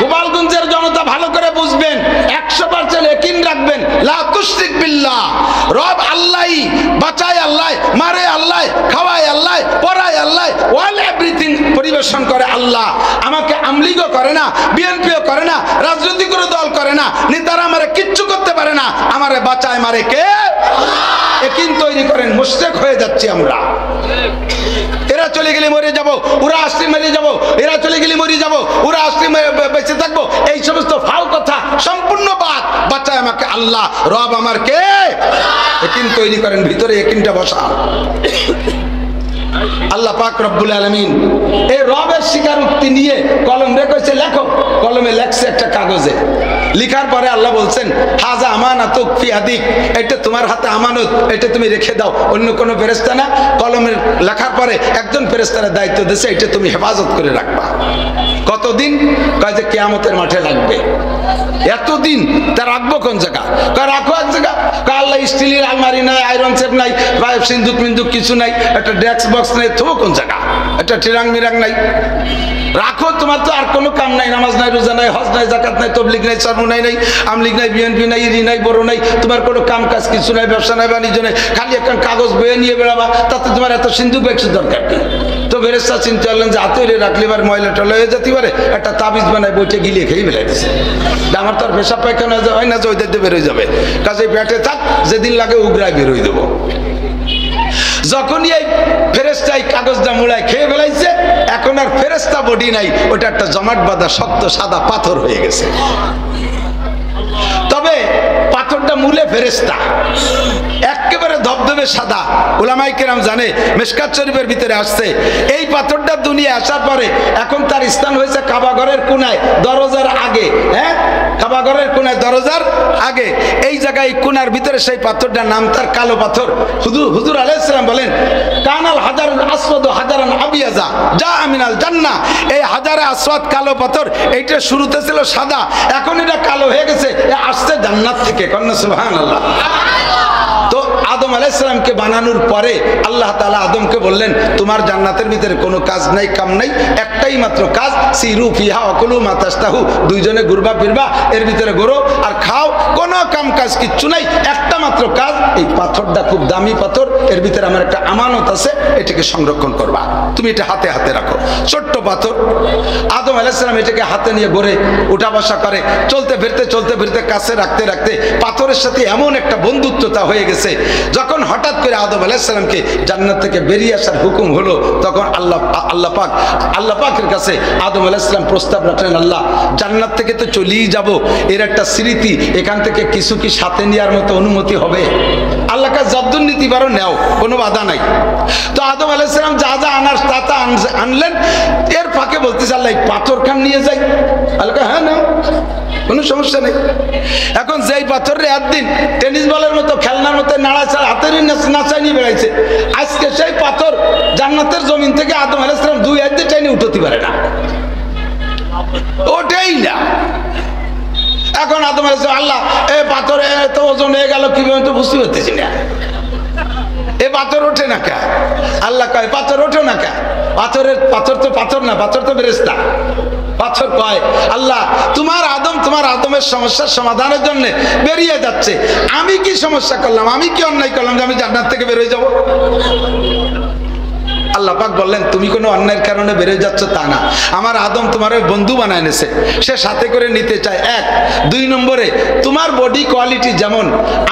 গোপালগঞ্জের জনতা ভালো করে বুঝবেন, 100% ইয়াকিন রাখবেন, লা তুশরিক বিল্লাহ, রব আল্লাহই, বাঁচায় আল্লাহ, মারে আল্লাহ, খাওয়ায় আল্লাহ, পড়ায় আল্লাহ, অল এভরিথিং পরিবেশন করে আল্লাহ। আমাকে আমলিগও করে না, বিএনপিও করে না, রাজনৈতিক কোনো দল করে না, নেতারা আমারে কিচ্ছু করতে পারে না, আমারে বাঁচায় মারে কে? ইয়াকিন তৈরি করেন, মুশরিক হয়ে যাচ্ছি আমরা। এরা চলে গেলে মরে যাব, ওরা আসলে মেরে যাব, এরা চলে গেলে মরে যাব, ওরা আসলে বেঁচে থাকবো, এই সমস্ত ফাও কথা সম্পূর্ণ বাদ। বাঁচায় আমাকে আল্লাহ, রব আমার কে? ইয়াকিন তৈরি করেন, ভিতরে ইয়াকিনটা বসা। আল্লাহ পাক রব্বুল আলামিন এই রবের স্বীকারোক্তি নিয়ে কলম রেখেছে, লেখো। কলমে লেখছে একটা কাগজে, লিখার পরে আল্লাহ বলছেন হাজা আমানাতুক ফি আদিক, এটা তোমার হাতে আমানত, এটা তুমি রেখে দাও। অন্য কোনো ফেরেশতা না, কলমের লেখার পরে একজন ফেরেশতার দায়িত্ব দিয়েছে, এটা তুমি হেফাজত করে রাখবা। কতদিন? কয় যে কিয়ামতের মাঠে লাগবে। এতদিন তা রাখবো কোন জায়গা? কয় রাখো এক জায়গা। কয় আল্লাহ স্টিলের আলমারি নাই, আয়রন সেফ নাই, সিন্ধুক মিন্দুক কিছু নাই, একটা ডেস্ক বক্স নেই, থবো কোন জায়গা? একটা টিরাং মিরাং নাই, রাখো। তোমার তো আর কোনো কাম নাই, নামাজ নাই, রোজা নাই, হজ নাই, জাকাত নাই, তবলিগ নাই, সরমুনাই নাই, আমলিগ নাই, বিএনপি নাই, ইডি নাই, বড় নাই, তোমার কোনো কাম কাজ কিছু নাই, ব্যবসা নাই, বাণিজ্য নাই, খালি একটা কাগজ বয়ে নিয়ে বেড়াবা, তাতে তোমার এত সিন্ধুক বেক্সের দরকার নেই। তো ফেরেশতা চিন্তা করলেন যে হাতে রাখলে এবার ময়লা টলা হয়ে যেতে পারে, একটা তাবিজ বানায় বইটা গিলিয়ে খেয়ে বেড়াইতেছে। আমার তো আর পেশাব পায়খানা হয় না যে ওইদের দিয়ে বেরোয় যাবে, কাজে পেটে থাক, যেদিন লাগে উগরায় বেরোয় দেবো। যখনই এই ফেরেশতা এই কাগজটা মুড়ায় খেয়ে ফেলাইছে, এখন আর ফেরেশতা বডি নাই, ওটা একটা জমাট বাঁধা শক্ত সাদা পাথর হয়ে গেছে। তবে পাথরটা মূলে ফেরেশতা, একেবারে ধবধবে সাদা। উলামায়ে কেরাম জানে, মিশকাত শরীফের ভিতরে আসছে, এই পাথরটা দুনিয়া আসার পরে এখন তার স্থান হয়েছে কাবা ঘরের কোনায় দরজার আগে। হ্যাঁ, কাবা ঘরের কোনায় দরজার আগে, এই জায়গায় কোনার ভিতরে সেই পাথরটার নাম তার কালো পাথর। হুজুর আলাইহিস সালাম বলেন কানাল হাজারুল আসওয়াদ হাজারান আবিয়াজা যা আমিনাল জান্নাহ। এই হাজারে আসওয়াদ কালো পাথর, এইটা শুরুতে ছিল সাদা, এখন এটা কালো হয়ে গেছে, আসছে জান্নাত থেকে। কন্যা সুবহানাল্লাহ। তো আদম আলাইহিস সালামকে বানানোর পরে আল্লাহ তাআলা আদমকে বললেন তোমার জান্নাতের ভিতরে কোনো কাজ নাই, কাম নাই, একটাই মাত্র কাজ, সিরু ফিহা ওয়াকুলু মা তাশতাহু, দুইজনে ঘুরবা ফিরবা, এর ভিতরে ঘোরো আর খাও, কোনো কাম কাজ কিচ্ছু নাই, একটা মাত্র কাজ, এই পাথরটা খুব দামি পাথর, এর ভিতরে আমার একটা আমানত আছে, এটাকে সংরক্ষণ করবা, তুমি এটা হাতে হাতে রাখো। ছোট্ট পাথর, আদম আলাইহিস সালাম এটাকে হাতে নিয়ে ঘোরে, উঠা বসা করে, চলতে ফিরতে কাছে রাখতে রাখতে পাথরের সাথে এমন একটা বন্ধুত্বতা হয়ে গেছে, যখন হঠাৎ করে আদম আলাইহিস সালামকে জান্নাত থেকে বেরিয়ে আসার হুকুম হলো, তখন আল্লাহ পাকের কাছে আদম আলাইহিস সালাম প্রস্তাব রাখলেন, আল্লাহ জান্নাত থেকে তো চলেই যাব, এর একটা স্মৃতি, এখান থেকে কিছু কি সাথে নেওয়ার মতো অনুমতি হবে? আল্লাহ কাছে যদ্দুর নীতি পারো নেও, কোনো বাধা নাই। তো আদম আলাইহিস সালাম যা যা আনার তা আনলেন, এর ফাঁকে বলতেছে আল্লাহ পাথর খান নিয়ে যাই। আল্লাহ হ্যাঁ নাও, কোনো সমস্যা নেই। এখন যেই পাথরের একদিন টেনিস বলের মতো খেলনার মতো নাড়াচাড়া হাতের নাচাই নিয়ে বেড়াইছে, আজকে সেই পাথর জান্নাতের জমিন থেকে আদম আলাইহিস সালাম দুই হাত দিয়ে টাইনে উঠতে পারে না, ওটাই না। এখন আদম আলাইহিস সালাম আল্লাহ এ পাথর এত ওজন হয়ে গেল কিভাবে, তো বুঝতে পারতেছি না, এ পাথর ওঠে না কা? আল্লাহ কয় পাথর ওঠো না কা? পাথর তো পাথর না, পাথর তো ফেরেশতা। পাথর কয় আল্লাহ তোমার আদমের সমস্যার সমাধানের জন্য বেরিয়ে যাচ্ছে, আমি কি সমস্যা করলাম, আমি কি অন্যায় করলাম যে আমি জান্নাত থেকে বেরোয় যাব? আল্লাহ পাক বললেন তুমি কোনো অন্যায়ের কারণে বেরিয়ে যাচ্ছ তা না, আমার আদম তোমার বন্ধু বানায় এনেছে, সে সাথে করে নিতে চায়। এক, দুই নম্বরে তোমার বডি কোয়ালিটি যেমন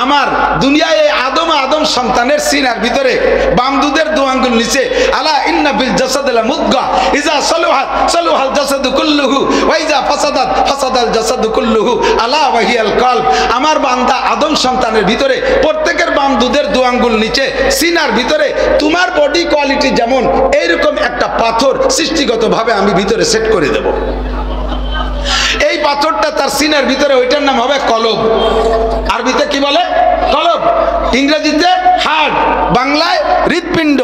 আমার দুনিয়ায় আদম সন্তানের সিনার ভিতরে বাম দুধের দু আঙ্গুল নিচে আলা ইন্না ফিল জাসাদিল মুদগা ইজা সালুহাত সালুহাল জাসাদু কুল্লুহু ওয়া ইজা ফাসাদাত ফাসাদাল জাসাদু কুল্লুহু আলা ওয়া হিয়াল কলব। আমার বান্দা আদম সন্তানের ভিতরে প্রত্যেকের বাম দুধের দু আঙ্গুল নিচে সিনার ভিতরে তোমার বডি কোয়ালিটি যেমন এইরকম একটা পাথর সৃষ্টিগতভাবে আমি ভিতরে সেট করে দেব। এই পাথরটা তার সিনার ভিতরে, ওইটার নাম হবে কলব। আরবিতে কি বলে? কলব। ইংরেজিতে হার্ট, বাংলায় হৃৎপিণ্ড।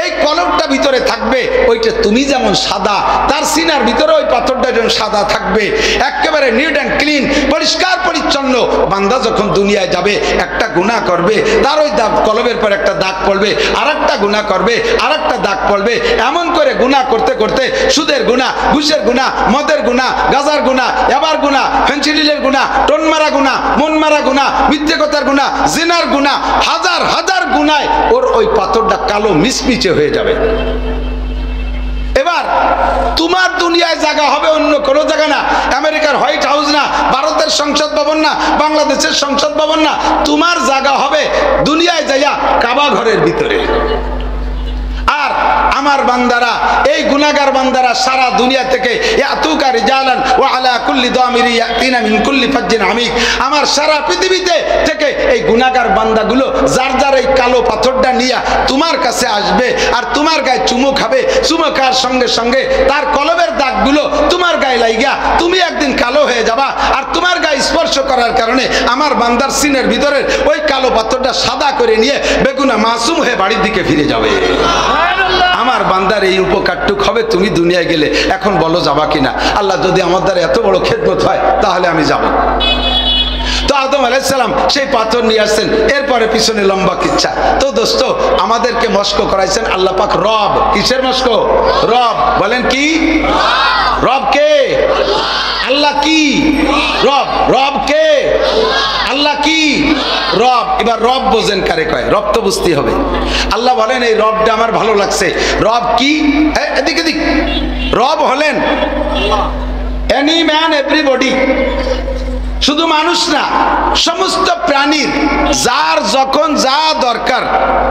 এই কলবটা ভিতরে থাকবে, ওইটা তুমি যেমন সাদা, তার সিনার ভিতরে ওই পাথরটা যেমন সাদা থাকবে, একেবারে নিট অ্যান্ড ক্লিন, পরিষ্কার পরিচ্ছন্ন। বান্দা যখন দুনিয়ায় যাবে, একটা গুনাহ করবে, তার ওই কলবের পর একটা দাগ পড়বে, আর একটা গুনাহ করবে, আর একটা দাগ পড়বে, এমন করে গুনাহ করতে করতে সুদের গুনাহ, ঘুষের গুনাহ, মদের গুনাহ, গাজার গুনাহ, এবার গুনাহ, ফেন্সিডিলের গুনাহ, টোন মারা গুনাহ, মন মারা গুনাহ, মিথ্যে কথার গুনাহ, জিনার গুনাহ, হাজার হাজার গুনায় ওর ওই পাথরটা কালো মিচমিচে হয়ে যাবে। এবার তোমার দুনিয়ায় জায়গা হবে অন্য কোনো জায়গা না, আমেরিকার হোয়াইট হাউস না, ভারতের সংসদ ভবন না, বাংলাদেশের সংসদ ভবন না, তোমার জায়গা হবে দুনিয়ায় যাইয়া কাবা ঘরের ভিতরে। আর আমার বান্দারা, এই গুনাহগার বান্দারা সারা দুনিয়া থেকে ইয়াতুকা রিজালান ওয়া আলা কুল্লি দামিরি ইয়াতিনা মিন কুল্লি ফাজ্জিন আমিক। আমার সারা পৃথিবীতে থেকে এই গুনাহগার বান্দাগুলো যার যার এই কালো পাথরটা নিয়ে তোমার কাছে আসবে আর তোমার গায়ে চুমু খাবে। চুমু খাওয়ার সঙ্গে সঙ্গে তার কলবের দাগগুলো তোমার গায়ে লাগিয়া তুমি একদিন কালো হয়ে যাবা। আর তোমার গায়ে স্পর্শ করার কারণে আমার বান্দার সিনের ভিতরের ওই কালো পাথরটা সাদা করে নিয়ে বেগুনা মাসুম হয়ে বাড়ির দিকে ফিরে যাবে। আমার বান্দার এই উপকারটুক হবে তুমি দুনিয়ায় গেলে। এখন বলো যাবা কিনা? আল্লাহ যদি আমার দ্বারা এত বড় খেদমত হয় তাহলে আমি যাব। তো আদম আলাইহিস সালাম সেই পাথর নিয়ে আসছেন। এরপরে পিছনে লম্বা কিচ্ছা। তো দোস্ত আমাদেরকে মস্ক করাইছেন আল্লাহ পাক রব। কিসের মস্ক? রব। বলেন কি? রব কে? আল্লাহ কি? রব। রব কে? আল্লাহ কি? রব। এবার রব বোঝেন কারে কয়? রব তো বুঝতে হবে। আল্লাহ বলেন এই রবটা আমার ভালো লাগছে। রব কি? এদিক এদিক। রব হলেন এনি ম্যান এভরিবডি, শুধু মানুষ না, সমস্ত প্রাণীর যার যখন যা দরকার,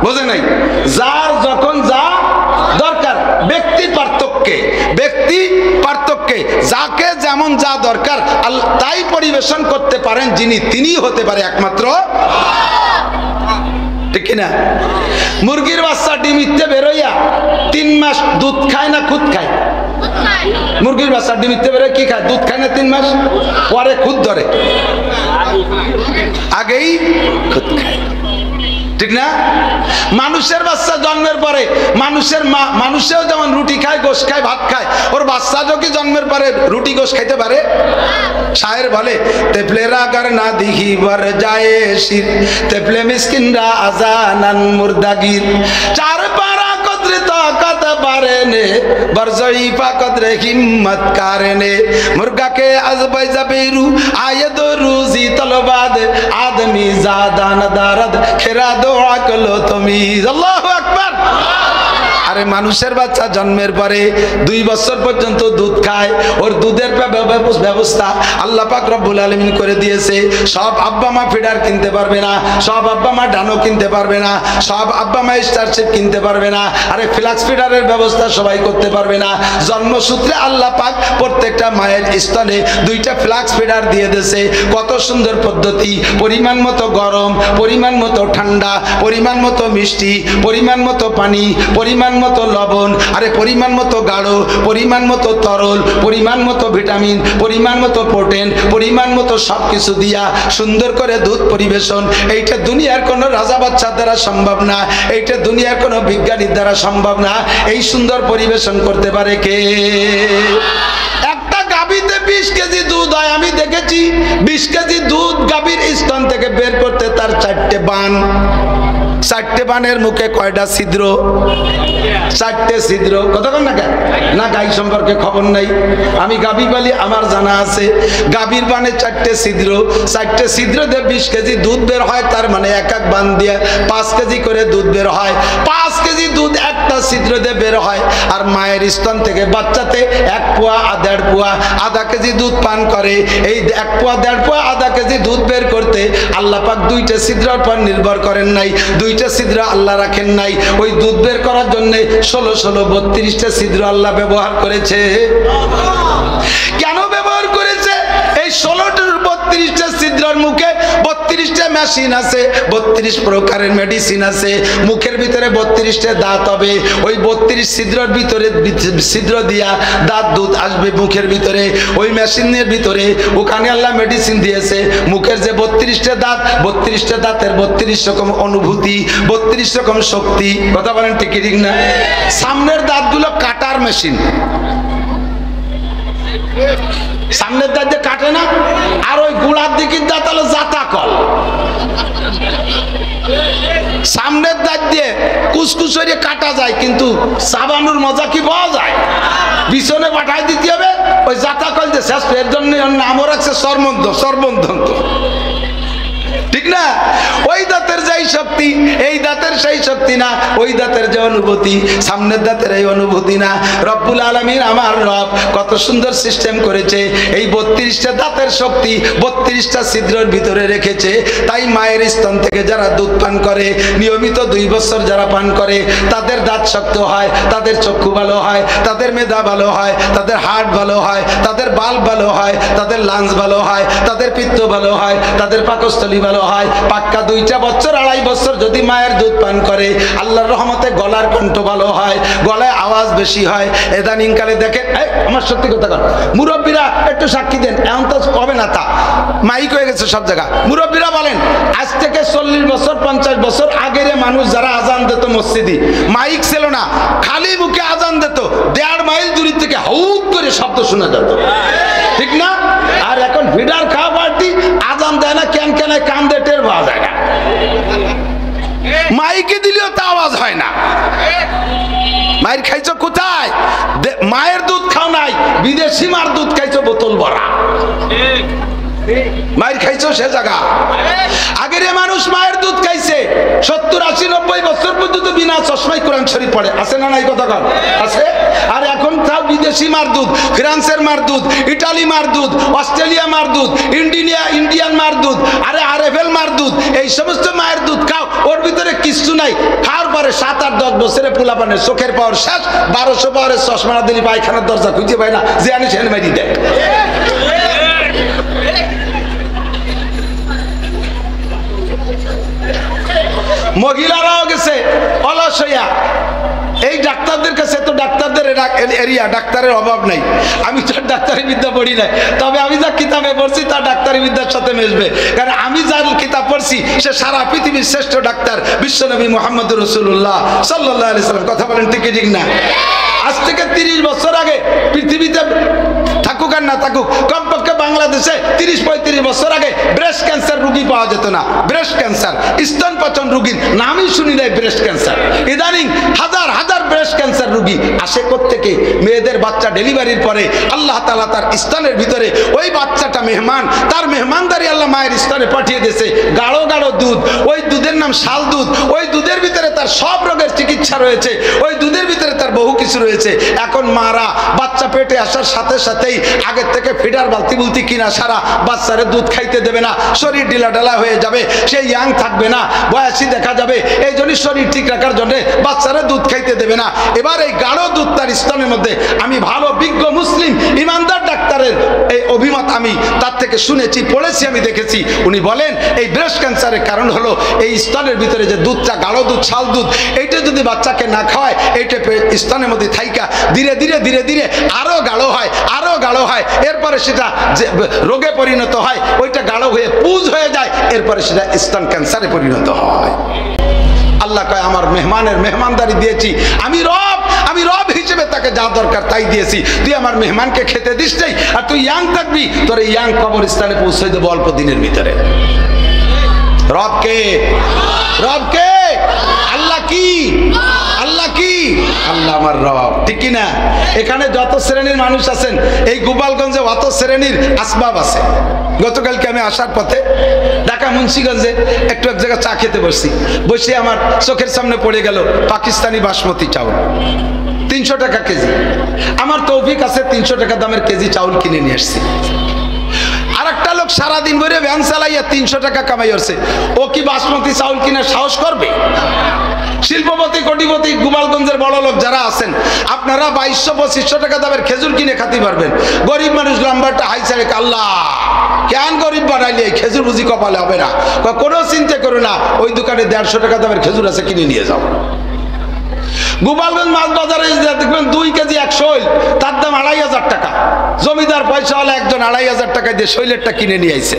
বোঝে নাই? যার যখন যা দরকার, ব্যক্তি পার্থক্যে, ব্যক্তি পার্থক্যে যাকে যেমন যা দরকার তাই পরিবেশন করতে পারেন যিনি, তিনিই হতে পারে একমাত্র। ঠিক কিনা? মুরগির বাচ্চা ডিম ইত্তে বেরোইয়া 3 মাস দুধ খায় না খুদ খায়? মুরগির বাচ্চা ডিম ইত্তে বেরোয় কি খায়? দুধ খায় না 3 মাস? পরে খুদ ধরে, আগেই খুদ খায়। ঠিক না? মানুষের বাচ্চা জন্মের পরে মানুষের মা, মানুষেও যেমন রুটি খায়, গোশ খায়, ভাত খায়, ওর বাচ্চাটাও কি জন্মের পরে রুটি গোশ খাইতে পারে? শায়ের বলে তেফলেরা গার না দিহি বর যায় শির, তেফলে মিসকিনরা আজানান মুর্দাগির। চার পারা কদরে তাকাত পারেনে বরজইফা কদরে হিম্মত কারেনে, মুর্গা के अजबै जबेरू आयद रूजी तलबाद आदमी जादान दारद खेरा दोआ कलो तमीज। अल्लाहु আকবার। আরে মানুষের বাচ্চা জন্মের পরে 2 বছর পর্যন্ত দুধ খায়, ওর দুধের ব্যবস্থা আল্লাহ পাক রব্বুল আলামিন করে দিয়েছে। সব আব্বা মা ফিডার কিনতে পারবে না, সব আব্বা মা ডানো কিনতে পারবে না, সব আব্বা মা স্টারশিপ কিনতে পারবে না, আরে ফ্লাক্স ফিডারের ব্যবস্থা সবাই করতে পারবে না। জন্মসূত্রে আল্লাহ পাক প্রত্যেকটা মায়ের স্তনে 2টা ফ্লাক্স ফিডার দিয়ে দিয়েছে। কত সুন্দর পদ্ধতি! পরিমাণ মতো গরম, পরিমাণ মতো ঠান্ডা, পরিমাণ মতো মিষ্টি, পরিমাণ মতো পানি, পরিমাণ মতো লবণ, আরে পরিমাণ মতো গাঢ়, পরিমাণ মতো তরল, পরিমাণ মতো ভিটামিন, পরিমাণ মতো প্রোটিন, পরিমাণ মতো সবকিছু দিয়া সুন্দর করে দুধ পরিবেশন। এইটা দুনিয়ার কোনো রাজা বাচ্চার দ্বারা সম্ভব না, এইটা দুনিয়ার কোনো বিজ্ঞানীর দ্বারা সম্ভব না। এই সুন্দর পরিবেশন করতে পারে কে? একটা গাভীতে 20 কেজি দুধ হয়, আমি দেখেছি 20 কেজি দুধ গাভীর স্তন থেকে বের করতে তার 4টে বান। 4টে বানের মুখে কয়টা ছিদ্র? 4টে ছিদ্র। কতক্ষণ না না গাই সম্পর্কে খবর নাই, আমি গাভী পালি, আমার জানা আছে। গাভীর বানে 4টে ছিদ্র, 4টে ছিদ্র দিয়ে 20 কেজি দুধ বের হয়। তার মানে এক এক বান দিয়ে 5 কেজি করে দুধ বের হয়। 5 কেজি দুধ একটা ছিদ্র দিয়ে বের হয়। আর মায়ের স্তন থেকে বাচ্চাতে 1 পোয়া 1.5 পোয়া 1/2 কেজি দুধ পান করে। এই 1 পোয়া 1.5 পোয়া 1/2 কেজি দুধ বের করতে আল্লাহ পাক 2টে ছিদ্রের উপর নির্ভর করেন নাই, 2টে ছিদ্র আল্লাহ রাখেন নাই। ওই দুধ বের করার জন্য 16 32টা ছিদ্র আল্লাহ ব্যবহার করেছে। কেন ব্যবহার করেছে? এই 16-32টা ছিদ্রের মুখে 32টা মেশিন আছে, 32 প্রকারের মেডিসিন আছে। মুখের ভিতরে 32টা দাঁত হবে, ওই 32 ছিদ্রের ভিতরে ছিদ্র দিয়া দাঁত দুধ আসবে মুখের ভিতরে। ওই মেশিনের ভিতরে ওখানে আল্লাহ মেডিসিন দিয়েছে। মুখের যে 32টা দাঁত, 32টা দাঁতের 32 রকম অনুভূতি, 32 রকম শক্তি। কথা বলেন ঠিক ঠিক না? সামনের দাঁতগুলো কাটার মেশিন, সামনের দাঁত দিয়ে কাটে না, আর ওই গোড়ার দিকের দাঁত হলো জাতা কল। সামনের দাঁত দিয়ে কুচকুচরে কাটা যায়, কিন্তু চাবানোর মজা কি পাওয়া যায়? পিছনে পাঠাই দিতে হবে ওই জাতা কল দিয়ে শেষ। এর জন্য নামও রাখছে সর্বন্ধ, সর্বন্ধন্ত। ঠিক না? ওই ওই দাঁতের যেই শক্তি এই দাঁতের সেই শক্তি না, ওই দাঁতের যে অনুভূতি সামনের দাঁতের এই অনুভূতি না। রব্বুল আলামিন আমার রব কত সুন্দর সিস্টেম করেছে, এই 32টা দাঁতের শক্তি 32টা ছিদ্রের ভিতরে রেখেছে। তাই মায়ের স্তন থেকে যারা দুধ পান করে নিয়মিত 2 বছর যারা পান করে তাদের দাঁত শক্ত হয়, তাদের চক্ষু ভালো হয়, তাদের মেধা ভালো হয়, তাদের হার্ট ভালো হয়, তাদের বাল্ব ভালো হয়, তাদের লাংস ভালো হয়, তাদের পিত্ত ভালো হয়, তাদের পাকস্থলী ভালো হয়। পাক্কা 2টা বছর 2.5 বছর যদি মায়ের দুধ পান করে আল্লাহর রহমতে গলার কণ্ঠ ভালো হয়, গলায় আওয়াজ বেশি হয়। ইদানিংকালে দেখেন, আমার সত্যি কথা কর, মুরব্বীরা একটু সাক্ষী দেন, এমন তো হবে না, তা মাইক হয়ে গেছে সব জায়গা। মুরব্বীরা বলেন আজ থেকে 40 বছর 50 বছর আগের মানুষ যারা আজান দিত মসজিদে, মাইক ছিল না, খালি মুখে আজান দিত, 1.5 মাইল দূর থেকে হাউত করে শব্দ শোনা যেত, ঠিক না? আর এখন ভিড়ার খাওয়া পার্টি আজান দেয় না, কেন কেন কান্দে টের পাওয়া যায় না, মাইকে দিলেও তা আওয়াজ হয় না। মায়ের খাইছো কোথায়? মায়ের দুধ খাও নাই, বিদেশি মার দুধ খাইছো বোতল ভরা, মায়ের খাইছো সে জায়গা। আগের মানুষ মায়ের দুধ খাইছে 70 80 90 বছর পর্যন্ত বিনা চশমায় কোরআন শরীফ পড়ে, আছে না নাই কথা কর? আছে। আর এখন তাও বিদেশি মার দুধ, ফ্রান্সের মার দুধ, ইটালি মার দুধ, অস্ট্রেলিয়া মার দুধ, ইন্ডিয়ান মার দুধ, আরে আরএফএল মার দুধ, এই সমস্ত মায়ের দুধ খাও, ওর ভিতরে কিছু নাই। খাওয়ার পরে 7 8 10 বছরে পোলাপানের চোখের পাওয়ার শেষ, 1200 পাওয়ারের চশমা না দিলি পায়খানার দরজা খুঁজে পায় না, যে আনি সেন মারি দেয়। মহিলারাও গেছে অলস হইয়া। এই ডাক্তারদের কাছে তো ডাক্তারদের এরিয়া, ডাক্তারের অভাব নাই। আমি তো ডাক্তারি বিদ্যা পড়ি নাই, তবে আমি যা কিতাবে পড়ছি তা ডাক্তারি বিদ্যার সাথে মিশবে, কারণ আমি যার কিতাব পড়ছি সে সারা পৃথিবীর শ্রেষ্ঠ ডাক্তার বিশ্বনবী মুহাম্মদুর রাসূলুল্লাহ সাল্লাল্লাহু আলাইহি সাল্লাম। কথা বলেন ঠিক ঠিক না? আজ থেকে 30 বছর আগে পৃথিবীতে থাকুক আর না থাকুক, কমপক্ষে বাংলাদেশে 30-35 বছর আগে ব্রেস্ট ক্যান্সার রোগী পাওয়া যেত না। ব্রেস্ট ক্যান্সার, স্তনপাচন রোগীর নামই শুনি নাই ব্রেস্ট ক্যান্সার। ইদানিং হাজার হাজার ব্রেস্ট ক্যান্সার রোগী আসে কোত্থেকে? মেয়েদের বাচ্চা ডেলিভারির পরে আল্লাহ তাআলা তার স্তনের ভিতরে ওই বাচ্চাটা মেহমান, তার মেহমানদারি আল্লাহ মায়ের স্তনে পাঠিয়ে দিয়েছে। গাঢ় গাঢ় দুধ, ওই দুধের নাম শাল দুধ, ওই দুধের ভিতরে তার সব রোগের চিকিৎসা রয়েছে, ওই দুধের ভিতরে তার বহু কিছু রয়েছে। এখন মারা বাচ্চা পেটে আসার সাথে সাথেই আগের থেকে ফিডার বালতি বুলতি কিনা সারা বাচ্চারে দুধ খাইতে দেবে না, শরীর ঢিলাঢালা হয়ে যাবে, সে ইয়াং থাকবে না, বয়সী দেখা যাবে। এই জন্য শরীর ঠিক রাখার জন্য বাচ্চারা দুধ খাইতে দেবে না। এবার এই গাঢ় দুধ তার স্তনের মধ্যে, আমি ভালো বিজ্ঞ মুসলিম ইমানদার ডাক্তারের এই অভিমত আমি তার থেকে শুনেছি, পড়েছি, আমি দেখেছি। উনি বলেন এই ব্রেস্ট ক্যান্সারের কারণ হলো এই স্তনের ভিতরে যে দুধটা, গাঢ় দুধ, শাল দুধ, এইটা যদি বাচ্চাকে না খাওয়ায়, এইটা স্তনের মধ্যে থাইকা ধীরে ধীরে ধীরে ধীরে আরো গাঢ় হয়, আরো গাঢ় হয়, এরপরে সেটা যে রোগে পরিণত হয়, ওইটা গাঢ় হয়ে পুজ হয়ে যায়, এরপরে সেটা স্তন ক্যান্সারে পরিণত হয়। আল্লাহ কয় আমার মেহমানের মেহমানদারি দিয়েছি, আমি রব হিসেবে তাকে যা দরকার তাই দিয়েছি। তুই আমার মেহমানকে খেতে দিস নাই, আর তুই ইয়াং থাকবি, তোর এই ইয়াং কবরস্থানে পৌঁছে দেবো অল্প দিনের ভিতরে। রবকে রবকে আল্লাহ কি? আল্লাহ কি? আল্লাহ আমার রব, ঠিক কি না? এখানে যত শ্রেণীর মানুষ আছেন, এই গোপালগঞ্জে অত শ্রেণীর আসবাব আছে। গতকালকে আমি আসার পথে ঢাকা মুন্সিগঞ্জে একটু এক জায়গায় চা খেতে বসছি, বসে আমার চোখের সামনে পড়ে গেল পাকিস্তানি বাসমতি চাউল, 300 টাকা কেজি। আমার তৌফিক আছে 300 টাকা দামের কেজি চাউল কিনে নিয়ে আসছি। আর একটা লোক সারাদিন ভরে ভ্যান চালাইয়া 300 টাকা কামাই করছে, ও কি বাসমতি চাউল কিনে সাহস করবে? শিল্পপতি কোটিপতি গোপালগঞ্জের বড় লোক যারা আছেন, আপনারা 2200-2500 টাকা দামের খেজুর কিনে খাতে পারবেন। গরিব মানুষ লম্বাটা হাই ছাড়ে, আল্লাহ কেন গরিব বানাইলে খেজুর বুঝি কপালে হবে না? কোনো চিন্তা করো না, ওই দোকানে 150 টাকা দামের খেজুর আছে, কিনে নিয়ে যাও। গোপালগঞ্জ মাছ বাজারে দেখবেন 2 কেজি 100 হইল, তার দাম 2500 টাকা। জমিদার পয়সাওয়ালা একজন 2500 টাকা দিয়ে শৈলেরটা কিনে নিয়ে আইছে।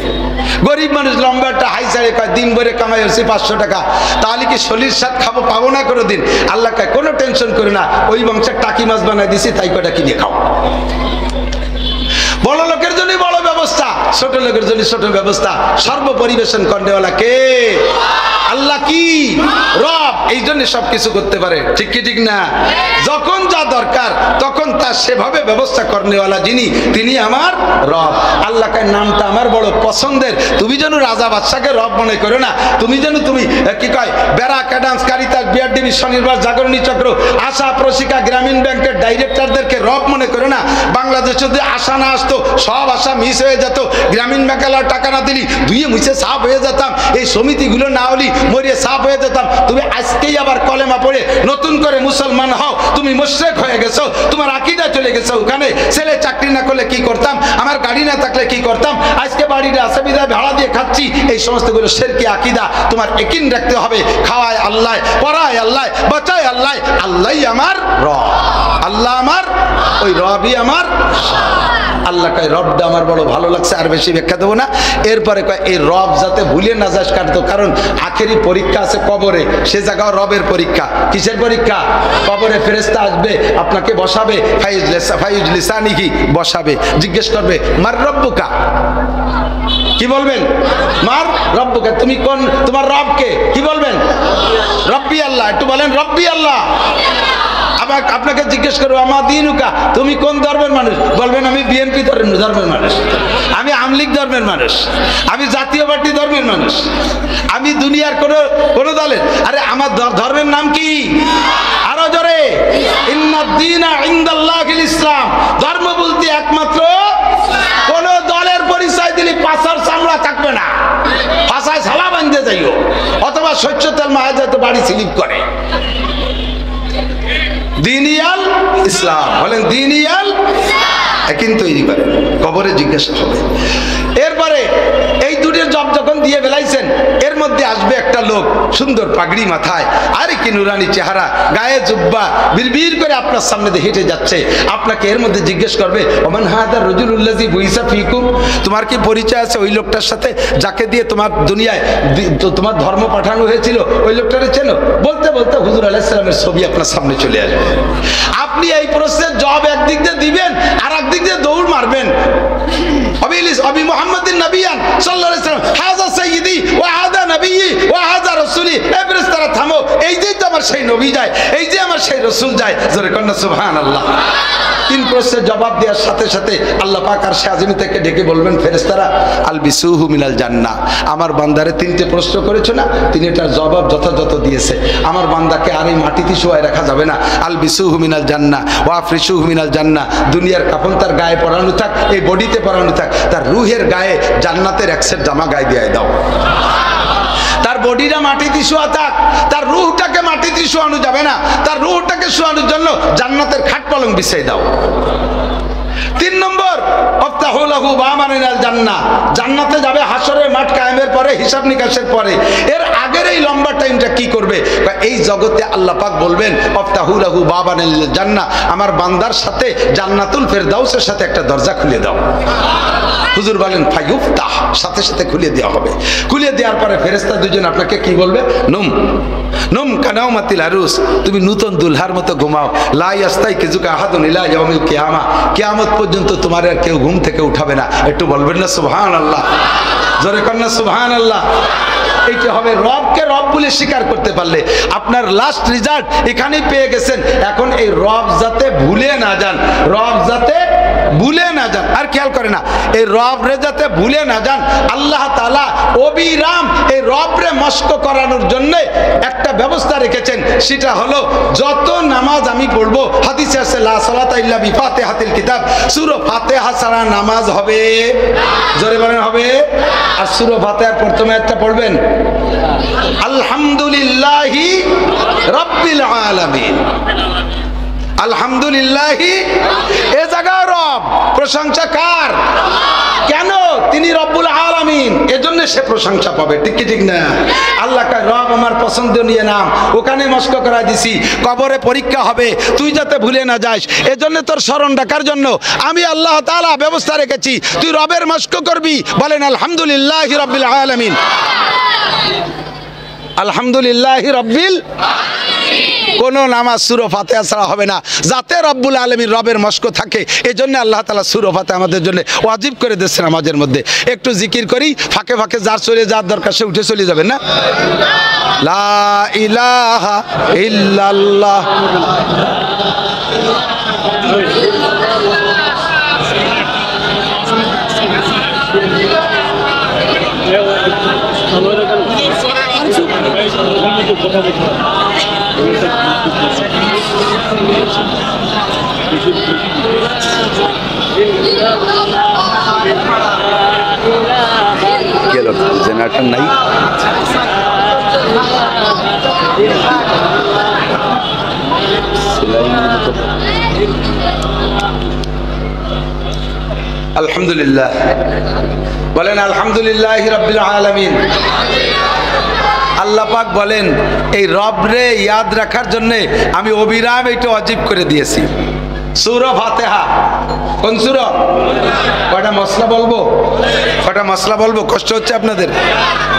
গরিব মানুষ লম্বাটা হাই ছাড়ে কয় দিন ভরে কামাই হচ্ছে 500 টাকা, তাহলে কি শরীর স্বাদ খাবো, পাবো না কোনো দিন? আল্লাহ কয় কোনো টেনশন করে না, ওই বংশের টাকি মাছ বানাই দিছি, তাই কয়টা কিনে খাও। বড় লোকের জন্য বড় ব্যবস্থা, ছোট লোকের জন্য ছোট ব্যবস্থা। সর্বপরিবেশন করেওয়ালা কে? আল্লাহ কি? রব। এই জন্য সবকিছু করতে পারে, ঠিক কি ঠিক না? যখন যা দরকার তখন তা সেভাবে ব্যবস্থা করেওয়ালা যিনি, তিনি আমার রব। আল্লাহকে নামটা আমার বড় পছন্দের। তুমি যেন রাজা বাদশাকে রব মনে করো না, তুমি যেন তুমি কি কয় বেড়া ক্যাডান্স কারিতাস বিআরডিবি স্বনির্ভর জাগরণী চক্র আশা প্রশিকা গ্রামীণ ব্যাংকের ডাইরেক্টরদেরকে রব মনে করো না। বাংলাদেশে যদি আশা না আসতো সব আশা মিস হয়ে যেত, গ্রামীণ ব্যাংকের টাকা না দিলি ধুয়ে মুছে সাফ হয়ে যেতাম, এই সমিতিগুলো না হলি মরিয়ে সাফ হয়ে যেতাম। তুমি আজকেই আবার কলেমা পড়ে নতুন করে মুসলমান হও, তুমি মুশরিক হয়ে গেছো, তোমার আকীদা চলে গেছে ওখানে। ছেলে চাকরি না করলে কি করতাম, আমার গাড়ি না থাকলে কি করতাম, আজকে বাড়ির আছে বিধায় ভাড়া দিয়ে খাচ্ছি, এই সমস্তগুলো শিরকি আকীদা। তোমার ইয়াকিন রাখতে হবে, খাওয়ায় আল্লাহ, পড়ায় আল্লাহ, বাঁচায় আল্লাহ, আল্লাহই আমার রব, আল্লাহ আমার ওই রবই আমার। আল্লাহ কয় রবটা আমার বড় ভালো লাগছে, আর বেশি ব্যাখ্যা দেবো না। এরপরে কয় এই রব যাতে ভুলে না যাস কাটতো, কারণ আখেরি পরীক্ষা আছে কবরে, সে জায়গাও রবের পরীক্ষা। কিসের পরীক্ষা? কবরে ফেরেশতা আসবে, আপনাকে বসাবে, ফাইজ লিসানিহি বসাবে, জিজ্ঞেস করবে মার রব্বুকা, কি বলবেন? মার রব্বুকা, তুমি কোন, তোমার রবকে কি বলবেন? রব্বি আল্লাহ, একটু বলেন রব্বি আল্লাহ। আবার আপনাকে জিজ্ঞেস করবো আমা দিনুকা, তুমি কোন ধর্মের মানুষ? বলবেন আমি বিএনপি ধর্মের মানুষ, আমি আমলিগ ধর্মের মানুষ, আমি জাতীয় পার্টি ধর্মের মানুষ, আমি দুনিয়ার কোন দলের। আরে আমার ধর্মের নাম কি? আরো জোরে, ইন্নাদ-দীনা ইনদাল্লাহিল ইসলাম। ধর্ম বলতে একমাত্র কোন দলের পরিচয় দিলে পাছার চামড়া থাকবে না, পাছায় ঝালা বাঁধতে যাইও, অথবা শস্য তেল মায়া যাতে বাড়ি স্লিপ করে। দীনিয়াল ইসলাম, বলেন দীনিয়াল কিন্তু তৈরি করে, কবরে জিজ্ঞাসা হবে। এরপরে এই দুটির জব যখন দিয়ে বেলাইছেন, এর মধ্যে আসবে একটা লোক, সুন্দর পাগড়ি মাথায়, আরে কি নুরানি চেহারা, গায়ে জুব্বা, বিড়বিড় করে আপনার সামনে দিয়ে হেঁটে যাচ্ছে। আপনাকে এর মধ্যে জিজ্ঞেস করবে ওমান হাদা রাজুলুল্লাযী বুইসা ফীকুম, তোমার কি পরিচয় আছে ওই লোকটার সাথে যাকে দিয়ে তোমার দুনিয়ায় তোমার ধর্ম পাঠানো হয়েছিল? ওই লোকটারে চেনো? বলতে বলতে হুজুর আলাইহিস সালামের ছবি আপনার সামনে চলে আসবে। আপনি এই প্রশ্নের জবাব একদিক দিয়ে দিবেন, আর একদিক দিয়ে দৌড় মারবেন। অবি মুহাম্মাদিন নবিয়ান সাল্লাল্লাহু আলাইহি ওয়াসাল্লাম, হাযা সাইয়্যিদি ওয়া হাযা নবিয়্যি ওয়া হাযা রাসূলি। এই ফেরেশতারা থামো, এই যে তো আমার সেই নবী যায়, এই যে আমার সেই রাসূল যায়, জোরে কন্না সুবহানাল্লাহ। তিন প্রশ্নের জবাব দেওয়ার সাথে সাথে আল্লাহ পাক আরশে আজিম থেকে ডেকে বলবেন ফেরেশতারা আলবিসুহু মিনাল জান্নাহ। আমার বান্দারে তিনটে প্রশ্ন করেছো না, তিনটার জবাব যথাযথ দিয়েছে। আমার বান্দাকে আর এই মাটিতে শোয়ায় রাখা যাবে না। আলবিসুহু মিনাল জান্নাহ ওয়া আফরিশুহু মিনাল জান্নাহ। দুনিয়ার কাফন তার গায়ে পরানো থাক, এই বডিতে পরানো থাক, তার রুহের গায়ে জান্নাতের এক সেট জামা গায়ে দিয়ে দাও। তার বডিটা মাটিতে শোয়া থাক, তার রুহটাকে মাটিতে শোয়ানো যাবে না, তার রুহটাকে শোয়ানোর জন্য জান্নাতের খাট পালং বিছাই দাও। তিন নম্বর, আফতাহু লাহু বাবানিনাল জান্নাহ। জান্নাতে যাবে হাসরের মাঠ কায়েমের পরে, হিসাব নিকাশের পরে। এর আগের এই লম্বা টাইমটা কি করবে? এই জগতে আল্লাহ পাক বলবেন আফতাহু লাহু বাবানিনাল জান্নাহ, আমার বান্দার সাথে জান্নাতুল ফেরদাউসের সাথে একটা দরজা খুলে দাও। হুজুর বলেন ফায়ুফতাহ, সাথে সাথে খুলে দেওয়া হবে। খুলে দেওয়ার পরে ফেরেশতা দুজন আপনাকে কি বলবে? নুম নুম কানাউমাতিল আরুস, তুমি নতুন দুলহার মতো ঘুমাও। লা ইয়াস্তাইকিজুকা আহাদুন ইলা ইয়াউমিল কিয়ামা, কিয়ামত পর্যন্ত তোমার আর কেউ ঘুম থেকে উঠাবে না। একটু বলবেন না সুবহানাল্লাহ, জোরে কন্না সুবহানাল্লাহ। এইটা হবে রবকে রব বলে স্বীকার করতে পারলে আপনার লাস্ট রেজাল্ট এখানেই পেয়ে গেছেন। এখন এই রব যাতে ভুলে না যান, রব যাতে ভুলে না যান। আর খেয়াল করে না, এই রব রে যাতে ভুলে না যান, আল্লাহ তাআলা অবিরাম এই রব রে মস্ক করানোর জন্য একটা ব্যবস্থা রেখেছেন। সেটা হলো যত নামাজ আমি পড়বো, হাদিসে আছে লা সালাতা ইল্লা বিফাতিহাতিল কিতাব, সূরা ফাতিহা ছাড়া নামাজ হবে, জোরে বলেন হবে। আর সূরা ফাতিহার প্রথম আয়াতটা পড়বেন আলহামদুলিল্লাহি রাব্বিল আলামিন। আলহামদুলিল্লাহি, এ জায়গায় রব, প্রশংসা কার? কেন? তিনি রব্বুল আলামিন, এজন্য সে প্রশংসা পাবে। ঠিক কি ঠিক না? আল্লাহ কয় রব আমার পছন্দনীয় নাম, ওখানে মস্ক করা দিছি। কবরে পরীক্ষা হবে, তুই যাতে ভুলে না যাস, এজন্য তোর স্মরণ রাখার জন্য আমি আল্লাহ তাআলা ব্যবস্থা রেখেছি। তুই রবের মস্ক করবি, বলেন আলহামদুলিল্লাহি রাব্বিল আলামিন। আলহামদুলিল্লাহি রাব্বিল আলামিন। কোন নামাজ সূরা ফাতিহা ছাড়া হবে না, যাতে রব্বুল আলামিন রবের মস্ক থাকে। এজন্য আল্লাহ তাআলা সূরা ফাতিহা আমাদের জন্য ওয়াজিব করে দিয়েছে নামাজের মধ্যে। একটু জিকির করি, ফাঁকে ফাঁকে যার চলে যার দরকার সে উঠে চলে যাবেন না। লা ইলাহা ইল্লাল্লাহ। গেল জেনারেটর নাই। আলহামদুলিল্লাহ বলেন, আলহামদুলিল্লাহ রাব্বিল আলামিন। আল্লাহ পাক বলেন, এই রবরে ইয়াদ রাখার জন্য আমি অবিরাম এটা ওয়াজিব করে দিয়েছি। সূরা ফাতিহা কোন সূরা? কয়টা মশলা বলবো? কয়টা মশলা বলবো? কষ্ট হচ্ছে আপনাদের?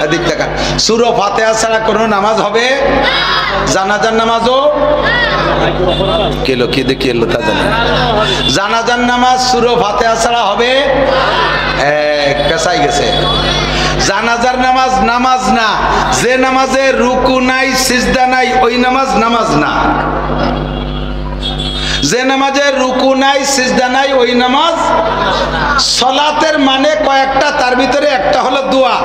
এদিক দেখা। সূরা ফাতিহা ছাড়া কোনো নামাজ হবে? জানাজার নামাজও কেলো কি দেখি এলো তা জানি। জানাজার নামাজ সূরা ফাতিহা ছাড়া হবে? পেছাই গেছে। জানাজার নামাজ নামাজ না, যে নামাজে রুকু নাই সিজদা নাই ওই নামাজ নামাজ না। যে নামাজে রুকু নাই সিজদা নাই ওই নামাজ। সালাতের মানে কয়েকটা, তার ভিতরে একটা হলো দোয়া।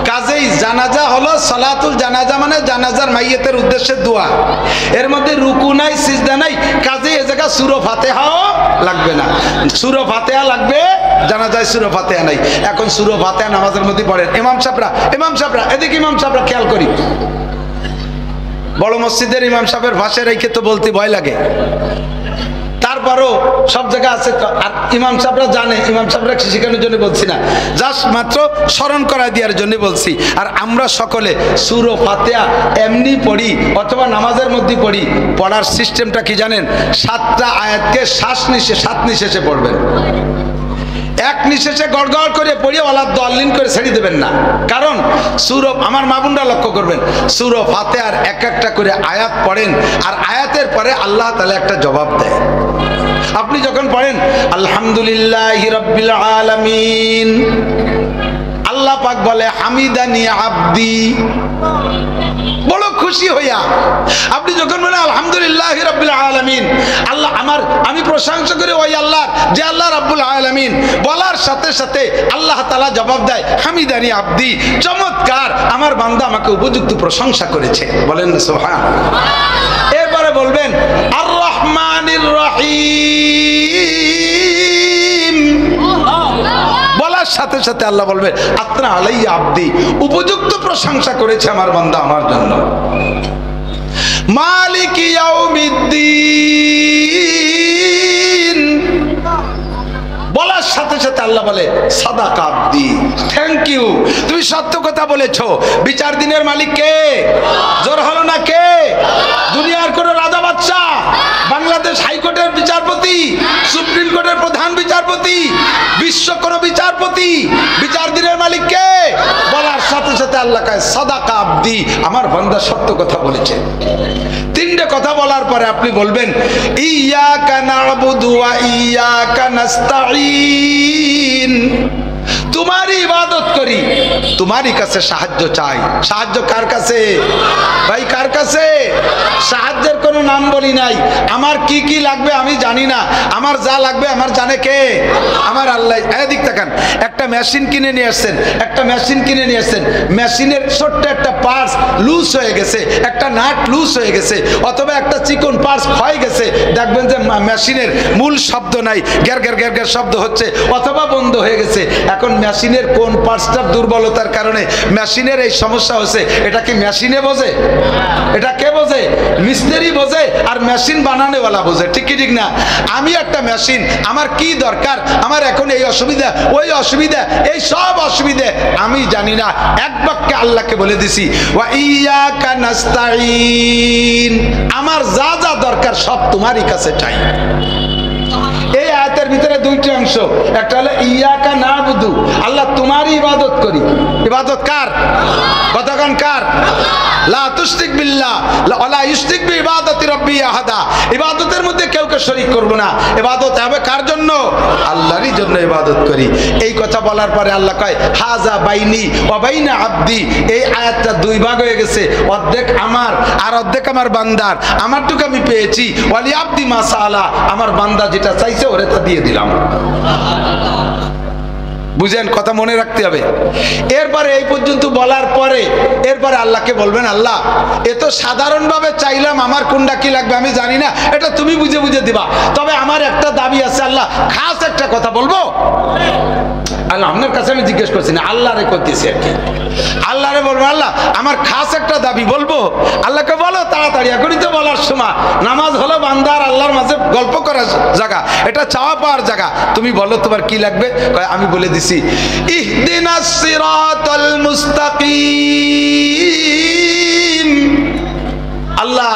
কাজেই জানাজা হলো সালাতুল জানাজা, মানে জানাজার মাইয়িতের উদ্দেশ্যে দোয়া। এর মধ্যে রুকু নাই সিজদা নাই, কাজেই এই জায়গা সূরা ফাতিহাও লাগবে না। সূরা ফাতিহা লাগবে, জানাজায় সূরা ফাতিহা নাই। এখন সূরা ফাতিহা নামাজের মধ্যে পড়েন। ইমাম সাহেবরা এদিকে ইমাম সাহেবরা খেয়াল করি। বড় মসজিদের ইমাম সাহেবের ভাষায় রেখে তো বলতে ভয় লাগে, তারপরও সব জায়গায় আছে। আর ইমাম সাহেবরা জানে, ইমাম সাহেবরা শেখানোর জন্য বলছি না, জাস্ট মাত্র স্মরণ করায় দেওয়ার জন্য বলছি। আর আমরা সকলে সূরা ফাতিহা এমনি পড়ি অথবা নামাজের মধ্যে পড়ি। পড়ার সিস্টেমটা কি জানেন? 7টা আয়াতকে শ্বাস নিঃশেষে পড়বেন। এক নিঃশেষে গড়গড় করে পড়িয়ে ওয়ালা দলিন করে ছেড়ে দেবেন না। কারণ সূরা, আমার মা বোনরা লক্ষ্য করবেন, সূরা ফাতিহার এক একটা করে আয়াত পড়েন, আর আয়াতের পরে আল্লাহ তাআলা একটা জবাব দেয়। আপনি যখন পড়েন আলহামদুলিল্লাহি রাব্বিল আলামিন, আল্লাহ পাক বলে হামিদানি আব্দি, বড় খুশি হইয়া। আপনি যখন বলেন আলহামদুলিল্লাহি রাব্বিল আলামিন, আল্লাহ আমি প্রশংসা করি ওই আল্লাহর, যে আল্লাহ রাব্বুল আলামিন, বলার সাথে সাথে আল্লাহ তাআলা জবাব দেয় হামিদানি আব্দি, চমৎকার, আমার বান্দা আমাকে উপযুক্ত প্রশংসা করেছে। বলেন সুবহানাল্লাহ। এরপরে বলবেন আর রহমানির রহিম, বলার সাথে সাথে আল্লাহ বলবেন আতনা আলাইয়া আব্দি, উপযুক্ত প্রশংসা করেছে আমার বান্দা আমার জন্য। মালিক ইয়াউমিদ্দিন, বলার সাথে সাথে আল্লাহ বলে সাদাকা আব্দি, থ্যাংক ইউ, তুমি সত্য কথা বলেছো। বিচার দিনের মালিক কে? জোর হলো না কে? দুনিয়ার কোন রাজা বাদশা, বাংলাদেশ হাইকোর্টের বিচারপতি, সুপ্রিম কোর্টের প্রধান বিচারপতি, বিশ্ব কোন বিচারপতি, বিচার দিনের মালিক কে? বলার সাথে সাথে আল্লাহ কয় সাদাকা আব্দি, আমার বান্দা সত্য কথা বলেছে। তিনটে কথা বলার পরে আপনি বলবেন ইয়াকা না'বুদু ওয়া ইয়াকা নাস্তাঈন, তোমারই ইবাদত করি, তোমারই কাছে সাহায্য চাই। সাহায্য কার কাছে ভাই? কার কাছে? সাহায্যের কোনো নাম বলি নাই। আমার কি কি লাগবে আমি জানি না, আমার যা লাগবে আমার জানে কে? আমার আল্লাহ। এদিক তাকান, একটা মেশিন কিনে নিয়ে আসছেন, মেশিনের ছোট্ট একটা পার্টস লুজ হয়ে গেছে, একটা নাট লুজ হয়ে গেছে, অথবা একটা চিকন পার্টস ক্ষয় গেছে, দেখবেন যে মেশিনের মূল শব্দ নাই, গ্যার গ্যার গ্যার গ্যার শব্দ হচ্ছে, অথবা বন্ধ হয়ে গেছে। এখন মেশিনের কোন পার্টসটার দুর্বলতার কারণে মেশিনের এই সমস্যা হচ্ছে, এটা কি মেশিনে বোঝে? এটা কে বোঝে? মিস্ত্রি বোঝে, আর মেশিন বানানোওয়ালা বোঝে। ঠিক কি ঠিক না? আমি একটা মেশিন, আমার কি দরকার, আমার এখন এই অসুবিধা, ওই অসুবিধা, এই সব অসুবিধা আমি জানি না। এক বাক্যে আল্লাহকে বলে দিছি ওয়া ইয়াকা নাস্তাঈন, আমার যা যা দরকার সব তোমারই কাছে চাই। এই আয়াতের ভিতরে দুইটি অংশ, একটা হলো ইয়াকা না'বুদু, আল্লাহ তোমারই ইবাদত করি। ইবাদত কার? কতক্ষণ কার? লা তুশরিক বিল্লাহ ওয়ালা ইউশরিক বিইবাদাতি রাব্বি আহাদা, ইবাদতের মধ্যে কাউকে শরীক করব না। ইবাদত হবে কার জন্য? আল্লাহরই জন্য ইবাদত করি। এই কথা বলার পরে আল্লাহ কয় হাযা বাইনি ওয়া বাইনা আব্দি, এই আয়াতটা দুই ভাগ হয়ে গেছে, অর্ধেক আমার আর অর্ধেক আমার বান্দার। আমারটুকু আমি পেয়েছি, ওয়ালি আব্দি মা সাআলা, আমার বান্দা যেটা চাইছে ওরে তা দিয়ে দিলাম। বুঝেন, কথা মনে রাখতে হবে। এরপরে এই পর্যন্ত বলার পরে এরপরে আল্লাহকে বলবেন, আল্লাহ এ তো সাধারণভাবে চাইলাম, আমার কোনটা কি লাগবে আমি জানি না, এটা তুমি বুঝে বুঝে দিবা, তবে আমার একটা দাবি আছে আল্লাহ, খাস একটা কথা বলবো। আল্লাহ আপনার কাছে আমি জিজ্ঞেস করছি না, আল্লাহরে করতেছি আর কি। আল্লাহরে বলবো, আল্লাহ আমার খাস একটা দাবি বলবো। আল্লাহকে বলো তাড়াতাড়ি, এখনই তো বলার সময়। নামাজ হলো বান্দার আল্লাহর মাঝে গল্প করার জায়গা, এটা চাওয়া পাওয়ার জায়গা। তুমি বলো তোমার কি লাগবে। আমি বলে দিছি, ইহদিনাস সিরাতাল মুস্তাকিম। আল্লাহ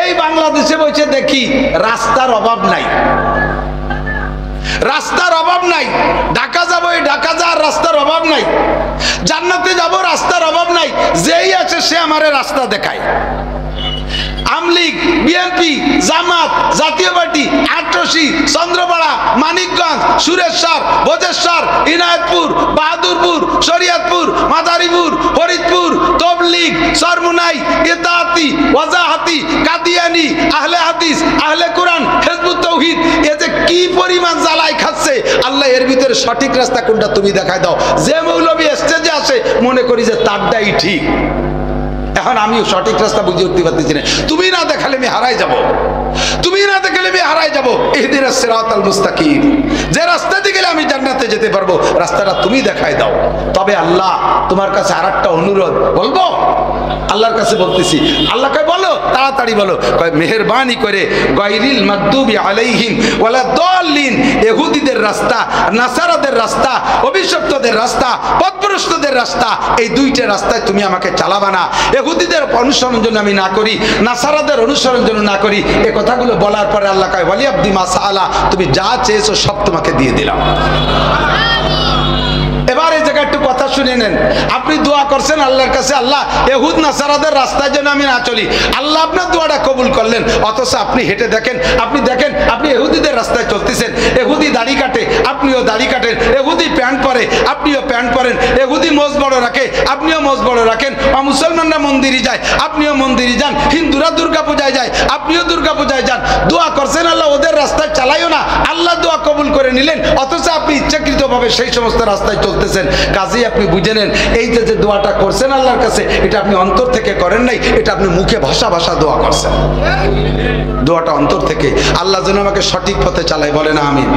এই বাংলাদেশে বসে দেখি রাস্তার অভাব নাই, রাস্তার অভাব নাই। ঢাকা যাবো, ঢাকা যাওয়ার রাস্তার অভাব নাই। জান্নাতে যাব, রাস্তার অভাব নাই। যেই আছে সে আমারে রাস্তা দেখায়। আমলিগ, বিএনপি, জামাত, জাতীয় পার্টি, আটরশি, চন্দ্রপাড়া, মানিকগঞ্জ, সুরেশ্বর, ভোজেশ্বর, ইনায়তপুর, বাহাদুরপুর, শরিয়তপুর, মাদারীপুর, ফরিদপুর, তবলিগ, সরমুনাই, ইতাআতি, ওয়াজাহাতি, কাদিয়ানি, আহলে হাদিস, আহলে কোরআন, হিজবুত তাওহীদ, এ যে কি পরিমাণ জ্বালাই খাচ্ছে আল্লাহ, এর ভিতরে সঠিক রাস্তা কোনটা তুমি দেখায় দাও। যে মৌলবী স্টেজে আসে মনে করি যে তারটাই ঠিক। এখন আমি সঠিক রাস্তা বুঝে উঠতে পারতেছি না। তুমি না দেখালে আমি হারাই যাব, তুমি না দেখালে আমি হারাই যাব। ইহদিনাস সিরাতাল মুস্তাকিম, যে রাস্তা দিয়ে গেলে আমি জান্নাতে যেতে পারবো, রাস্তাটা তুমি দেখাই দাও। তবে আল্লাহ তোমার কাছে আরেকটা অনুরোধ বলবো, আল্লাহর কাছে বলতেছি। আল্লাহকে বলো তাড়াতাড়ি বলো, কয় মেহেরবানি করে গায়রিল মাগদুবি আলাইহিম ওয়ালা দাল্লিন, ইহুদিদের রাস্তা, নাসারাদের রাস্তা, অভিশপ্তদের রাস্তা, পথভ্রষ্টদের রাস্তা, এই দুইটা রাস্তায় তুমি আমাকে চালাবা না। ইহুদিদের অনুসরণ জন্য আমি না করি, নাসারাদের অনুসরণ জন্য না করি। এই কথাগুলো বলার পরে আল্লাহ কয় ওয়ালি আব্দি মা সাআলা, তুমি যা চেয়েছো সব তোমাকে দিয়ে দিলাম। এবার এই জায়গায় একটু কথা শুনে নেন। আপনি দোয়া করছেন আল্লাহর কাছে, আল্লাহ ইহুদ নাসারাদের রাস্তায় যেন আমি না চলি। আল্লাহ আপনার দোয়াটা কবুল করলেন, অথচ আপনি হেঁটে দেখেন, আপনি দেখেন আপনি ইহুদিদের রাস্তায় চলতেছেন। ইহুদি দাড়ি কাটে, আপনিও দাড়ি কাটেন। ইহুদি প্যান্ট পরে, আপনিও প্যান্ট পরেন। ইহুদি মোজ বড় রাখে, আপনিও মোজ বড় রাখেন। মুসলমানরা মন্দিরে যায়, আপনিও মন্দিরে যান। হিন্দুরা দুর্গা পূজায় যায়, আপনিও দুর্গা পূজায় যান। দোয়া করছেন আল্লাহ ওদের রাস্তায় চালাইও না, আল্লাহ দোয়া কবুল করে নিলেন, অথচ আপনি ইচ্ছাকৃতভাবে সেই সমস্ত রাস্তায় চলতেছেন। কাজেই আপনি বুঝে নেন, এই যে দোয়াটা করছেন আল্লাহর কাছে, এটা আপনি অন্তর থেকে করেন নাই, এটা আপনি মুখে ভাষা ভাষা দোয়া করছেন। দোয়াটা অন্তর থেকে। আল্লাহ যেন আমাকে সঠিক পথে চালায়, বলেন আমিন।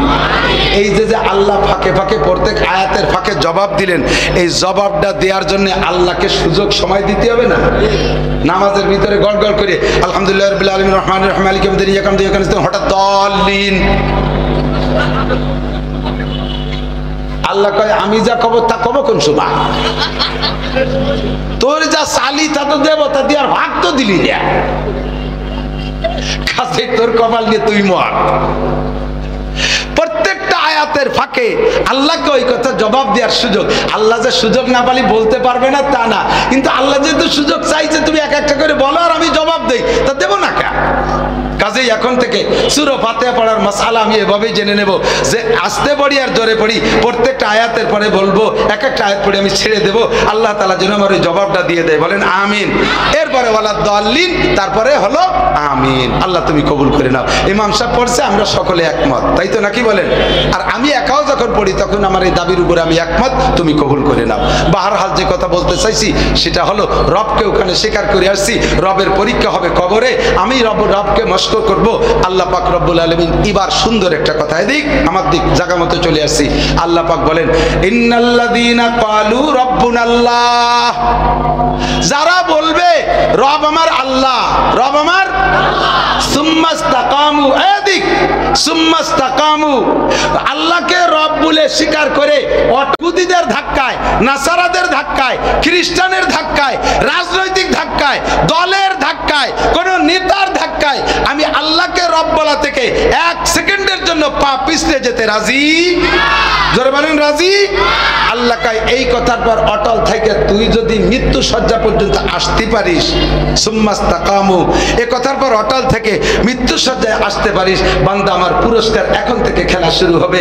এই যে আল্লাহ ফাঁকে ফাঁকে প্রত্যেক আয়াতের ফাঁকে জবাব দিলেন, এই জবাবটা দেওয়ার জন্য আল্লাহকে সুযোগ সময় দিতে হবে না? নামাজের ভিতরে গড় গড় করে আলহামদুলিল্লাহ রাব্বিল আলামিন রহমানির রহিম মালিকি ইয়াউমিদ্দিন ইয়াকা না'বুদু ওয়া ইয়াকা নাস্তাঈন, হঠাৎ দাল্লিন। আল্লাহ কয় আমি যা কব তা কব কোন সময়? তোর যা চালি তা তো দেব, তা দিয়ে আর ভাগ তো দিলি না। কাছে তোর কপাল নিয়ে তুই মর। প্রত্যেকটা আয়াতের ফাঁকে আল্লাহকে ওই কথা জবাব দেওয়ার সুযোগ। আল্লাহ যে সুযোগ না পালি বলতে পারবে না তা না, কিন্তু আল্লাহ যেহেতু সুযোগ চাইছে তুমি এক একটা করে বলো আর আমি জবাব দেই, তা দেবো না কে? কাজেই এখন থেকে সূরা ফাতিহা পড়ার মাসআলা আমি এভাবেই জেনে নেব যে আস্তে পড়ি আর জোরে পড়ি, প্রত্যেকটা আয়াতের পরে বলবো, এক একটা আয়াত পড়ে আমি ছেড়ে দেবো। আল্লাহ তাআলা যেন আমার ওই জবাবটা দিয়ে দেয়, বলেন আমিন। এরপরে ওয়ালা দাল্লিন, তারপরে হলো আমিন। আল্লাহ তুমি কবুল করে নাও। ইমাম সাহেব পড়ছে, আমরা সকলে একমত, তাই তো নাকি বলেন? আর আমি একাও যখন পড়ি তখন আমার এই দাবির উপরে আমি একমত, তুমি কবুল করে নাও। বাহরহাল যে কথা বলতে চাইছি সেটা হলো, রবকে ওখানে স্বীকার করে আসছি, রবের পরীক্ষা হবে কবরে, আমি রবকে মস্কর করব। আল্লাহ পাক রব্বুল আলামিন এবার সুন্দর একটা কথা, এদিক আমার দিক জায়গা মতো চলে আসছি। আল্লাহ পাক বলেন ইন্নাল্লাযীনা ক্বালু রাব্বুনাল্লাহ, যারা বলবে রব আমার আল্লাহ, রব আমার সুম্মাস্তাকামু, এদিক সুম্মাস্তাকামু, আল্লাহকে রব বলে স্বীকার করে ইহুদিদের ধাক্কায়, নাসারাদের ধাক্কায়, খ্রিস্টানের ধাক্কায়, রাজনৈতিক ধাক্কায়, দলের ধাক্কায়, কোন নেতার ধাক্কায় আমি আল্লাহকে রব বলা থেকে এক সেকেন্ডের জন্য পা পিছলে যেতে রাজি। জোরে বলেন রাজি। আল্লাহ কয় এই কথার পর অটল থেকে তুই যদি মৃত্যু শয্যা পর্যন্ত আসতে পারিস, সুম্মাস্তাকামু, এই কথার পর অটল থেকে মৃত্যু শয্যায় আসতে পারিস, বান্দা আমার পুরস্কার এখন থেকে খেলা শুরু হবে।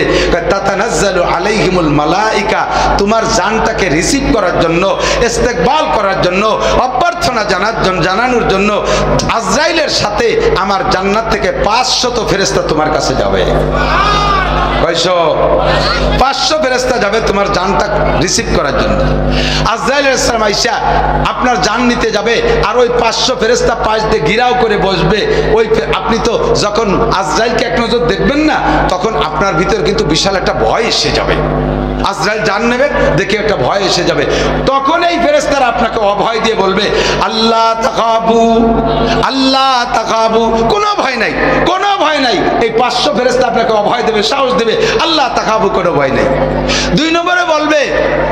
তাতানাজ্জালু আলাইহিমুল মালাইকা, তোমার জানটাকে রিসিভ করার জন্য, ইস্তেকবাল করার জন্য, অভ্যর্থনা জানানোর জন্য আজরাইলের সাথে আমার জান্নাত থেকে 500 ফেরেশতা তোমার কাছে যাবে। কয়শো? 500 ফেরেশতা যাবে তোমার জানটা রিসিভ করার জন্য। আজরাইল আলাইহিস সালাম আইসা আপনার জান নিতে যাবে, আর ওই 500 ফেরেশতা পাশ দিয়ে ঘিরাও করে বসবে। ওই আপনি তো যখন আজরাইলকে এক নজর দেখবেন না, তখন আপনার ভিতর কিন্তু বিশাল একটা ভয় এসে যাবে। আজরাইল জান নেবে দেখে একটা ভয় এসে যাবে। তখন এই ফেরেশতারা আপনাকে অভয় দিয়ে বলবে, আল্লাহ তাকাবু, আল্লাহ তাকাবু, কোনো ভয় নাই, কোনো ভয় নাই। এই 500 ফেরেশতা আপনাকে অভয় দেবে, সাহস দেবে, আল্লাহ তাকাবু, কোনো ভয় নাই। 2 নম্বরে বলবে,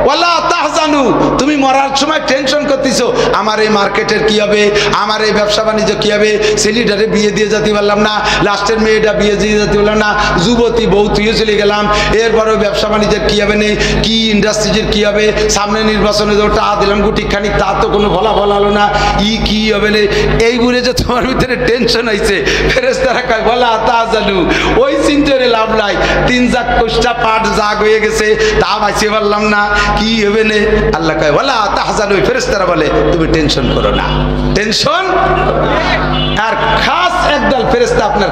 ওয়ালা তাহজানু, তুমি মরার সময় টেনশন করতেছো, আমার এই মার্কেটের কি হবে, আমার এই ব্যবসা বাণিজ্য কি হবে, ছেলেটারে বিয়ে দিয়ে যেতে পারলাম না, লাস্টের মেয়েটা বিয়ে দিয়ে যেতে পারলাম না, যুবতী বউ তুইও চলে গেলাম, এরপরেও ব্যবসা বাণিজ্যের কি হবে, কি ইন্ডাস্ট্রিজের কি হবে, সামনে নির্বাচনে টাকা দিলাম গুটি খানি, তা তো কোনো ফলাফল হলো না, কি হবে না, এই বলে যে তোমার ভিতরে টেনশন হয়েছে, ফেরেশতারা কয় বলা তা জানু, ওই চিন্তারে লাভ নাই, 3 জাগ কোষ্টা পাট জাগ হয়ে গেছে, তা বাঁচিয়ে পারলাম না, কি হবে না। আল্লাহ কয় বলা তা জানু, ফেরেশতারা বলে তুমি টেনশন করো না, টেনশন। আর খাস একদল ফেরেশতা আপনার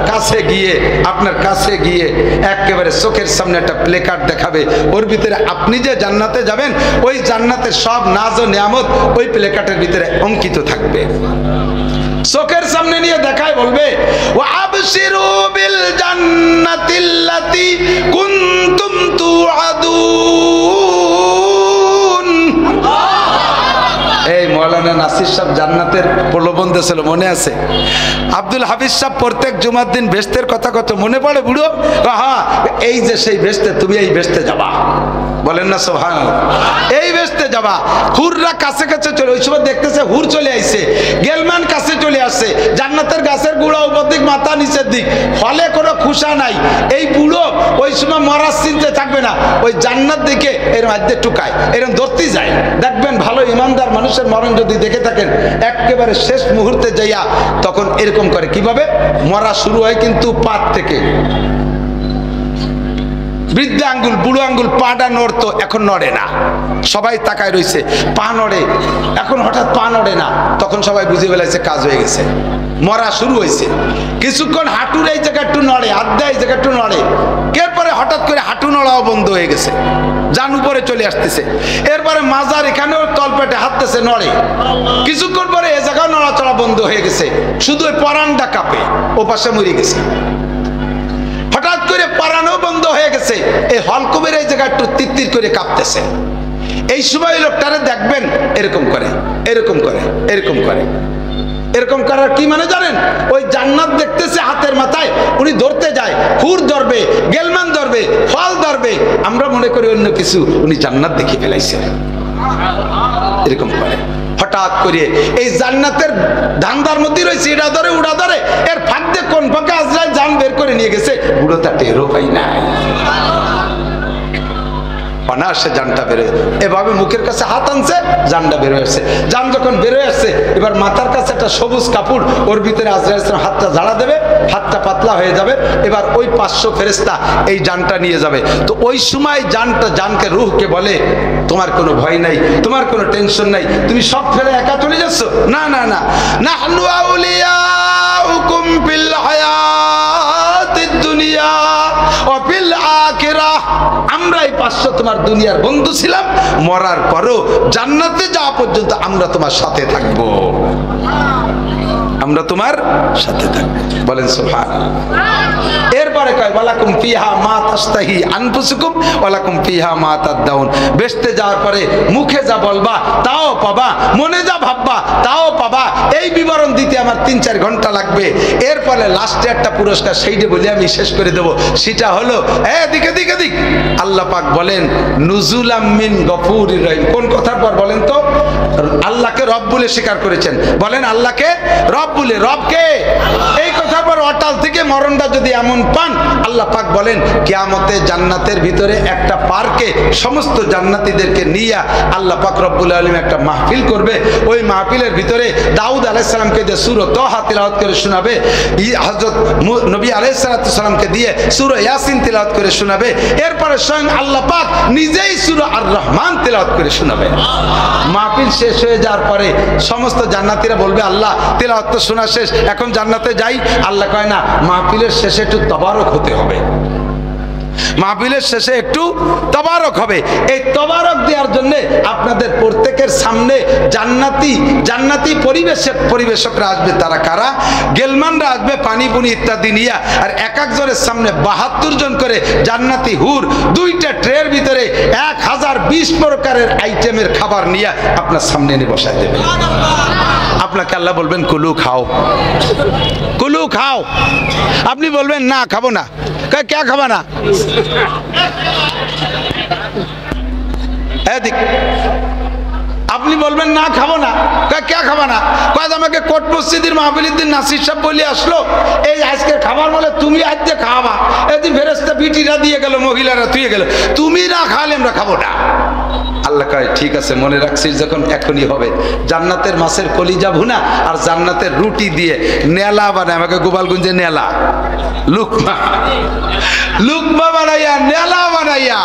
কাছে গিয়ে একেবারে চোখের সামনে একটা প্লেকার্ড দেখাবে, ওর ভিতরে আপনি যে জান্নাতে যাবেন ওই জান্নাতের সব নাজ ও নিয়ামত ওই প্লেকার্ডের ভিতরে অঙ্কিত থাকবে। চোখের সামনে নিয়ে দেখায়, বলবে ওয়া আবশিরু বিল জান্নাতিল্লাতি কুনতুম তুআদুন। এই মৌলানা নাসির সাহেব জান্নাতের প্রলোভন দিয়েছিল, মনে আছে? আব্দুল হাফিজ সাহেব প্রত্যেক জুমার দিন বেহেশতের কথা কত মনে পড়ে বুড়ো? হ্যাঁ, এই যে সেই বেহেশতে, তুমি এই বেহেশতে যাবা, বলেন না সুবহানাল্লাহ, এই বেহেশতে যাবা। হুররা কাছে কাছে চলে, ওই সময় দেখতেছে হুর চলে আইছে, গেলমান কাছে চলে আসছে, জান্নাতের গাছের গুঁড়া উপর দিক, মাথা নিচের দিক, ফলে কোনো খুশা নাই। এই বুড়ো ওই সময় মরার চিনতে থাকবে না, ওই জান্নাত দেখে এর মধ্যে টুকায়, এরকম ধরতে যায়। দেখবেন ভালো ইমানদার মানুষের মরণ যদি দেখে থাকেন, একেবারে শেষ মুহূর্তে যাইয়া তখন এরকম করে। কিভাবে মরা শুরু হয়? কিন্তু পাত থেকে, বৃদ্ধ আঙ্গুল, বুড়ো আঙ্গুল, পাটা নড়তো, এখন নড়ে না, সবাই তাকায় রয়েছে, পা নড়ে, এখন হঠাৎ পা নড়ে না, তখন সবাই বুঝে ফেলাইছে কাজ হয়ে গেছে, মরা শুরু হয়েছে। কিছুক্ষণ হাঁটুর এই জায়গা একটু নড়ে, আড্ডা এই জায়গা একটু নড়ে, এরপরে হঠাৎ করে হাঁটু নড়াও বন্ধ হয়ে গেছে, জান উপরে চলে আসতেছে, এরপরে মাজার এখানেও তলপেটে হাঁটতেছে, নড়ে, কিছুক্ষণ পরে এ জায়গাও নড়াচড়া বন্ধ হয়ে গেছে, শুধু ওই পরানটা কাঁপে, ও পাশে মরে গেছে। হঠাৎ করে পরানো বন্ধ হয়ে গেছে, এই হলকবের এই জায়গা একটু তিত্তির করে কাঁপতেছে। এই সময় লোকটারে দেখবেন এরকম করে, এরকম করে, এরকম করে, এরকম করার কি মানে জানেন? ওই জান্নাত দেখতেছে হাতের মাথায়, উনি ধরতে যায়, হুর ধরবে, গেলমান ধরবে, ফল ধরবে, আমরা মনে করি অন্য কিছু, উনি জান্নাত দেখে ফেলাইছে, এরকম করে। হঠাৎ করে এই জান্নাতের ধান্দার মধ্যে রয়েছে, এটা ধরে উড়া ধরে, এর ফাঁক দিয়ে কোন ফাঁকে আজরাইল জান বের করে নিয়ে গেছে, বুড়ো তা টেরও পাই নাই, অনায়াসে জানটা বেরোয়। এভাবে মুখের কাছে হাত আনছে, জানটা বেরোয় আসছে। জান যখন বেরোয় আসছে, এবার মাথার কাছে একটা সবুজ কাপড়, ওর ভিতরে আজরাইল হাতটা ঝাড়া দেবে, হাতটা পাতলা হয়ে যাবে, এবার ওই 500 ফেরেশতা এই জানটা নিয়ে যাবে। তো ওই সময় জানকে রূহকে বলে, তোমার কোনো ভয় নাই, তোমার কোনো টেনশন নাই, তুমি সব ফেলে একা চলে যাচ্ছ, না না না, নাহনু আউলিয়াউকুম ফিল হায়াতিদ দুনিয়া ওয়া ফিল আখিরাহ, আমরা এই 500 তোমার দুনিয়ার বন্ধু ছিলাম, মরার পরও জান্নাতে যাওয়া পর্যন্ত আমরা তোমার সাথে থাকবো, আমরা তোমার সাথে থাকবো, বলেন সুবহানাল্লাহ। এরপরে কয় ওয়ালাকুম ফিহা মা তাশতাহি আনফুসুকুম ওয়ালাকুম ফিহা মা তাদাউন, বেহেশতে যাওয়ার পরে মুখে যা বলবা তাও পাবা, মনে যা ভাববা তাও পাবা। এই বিবরণ দিতে আমার 3-4 ঘন্টা লাগবে। এরপরে লাস্টে একটা পুরস্কার, সেইটা বলে আমি শেষ করে দেব, সেটা হলো দিকে দিকে দিক আল্লাহ পাক বলেন নুজুলাম মিন গফুরির রহিম। কোন কথার পর বলেন তো? আল্লাহকে রব বলে স্বীকার করেছেন, বলেন আল্লাহকে রব বলে, রবকে। এই কথার পর অটাল থেকে মরণটা যদি এমন পান, আল্লাহ পাক বলেন কিয়ামতে জান্নাতের ভিতরে একটা পার্কে সমস্ত জান্নাতীদেরকে নিয়ে আল্লাহ পাক রব্বুল আলামিন একটা মাহফিল করবে। ওই মাহফিলের ভিতরে দাউদ আলাইহিস সালামকে দিয়ে সূরা তাহা তিলাওয়াত করে শোনাবে, হযরত নবী আলাইহিস সালামকে দিয়ে সূরা ইয়াসিন তিলাওয়াত করে শোনাবে, এরপরে স্বয়ং আল্লাহ পাক নিজেই সূরা আর রহমান তিলাওয়াত করে শোনাবে। মাহফিল শেষ হয়ে যাওয়ার পরে সমস্ত জান্নাতীরা বলবে আল্লাহ তিলাওয়াত তো শোনা শেষ, এখন জান্নাতে যাই। আল্লাহ কয় না, মাহফিলের শেষে একটু তবারক হতে হবে, মাহফিলের শেষে একটু তবারক হবে। এই তবারক দেওয়ার জন্য আপনাদের প্রত্যেকের সামনে জান্নাতি পরিবেশকরা আসবে। তারা কারা? গেলমানরা আসবে পানি পুনি ইত্যাদি নিয়ে, আর এক একজনের সামনে 72 জন করে জান্নাতি হুর দুইটা ট্রের ভিতরে 1020 প্রকারের আইটেমের খাবার নিয়ে আপনার সামনে এনে বসায় দেবে। আপনাকে আল্লাহ বলবেন কুলু খাও, কুলু খাও। আপনি বলবেন না খাবো না। কে খাবা না? আপনি বলবেন না খাবো না। কে খাবা না? কয় আমাকে কোট মসজিদের মাহফিলের দিন নাসির সাহেব বলে আসলো, এই আজকের খাবার বলে তুমি আজকে খাওয়াবা। এদিন ফেরেশতা বিটিরা দিয়ে গেল, মহিলারা তুই গেল, তুমি না খাওয়ালে আমরা খাবো না। আল্লাহ কয় ঠিক আছে, মনে রাখছিস যখন এখনই হবে। জান্নাতের মাছের কলিজা ভুনা আর জান্নাতের রুটি দিয়ে নেলা বানায়, আমাকে গোপালগঞ্জে নেলা লুকমা বানাইয়া নেলা বানাইয়া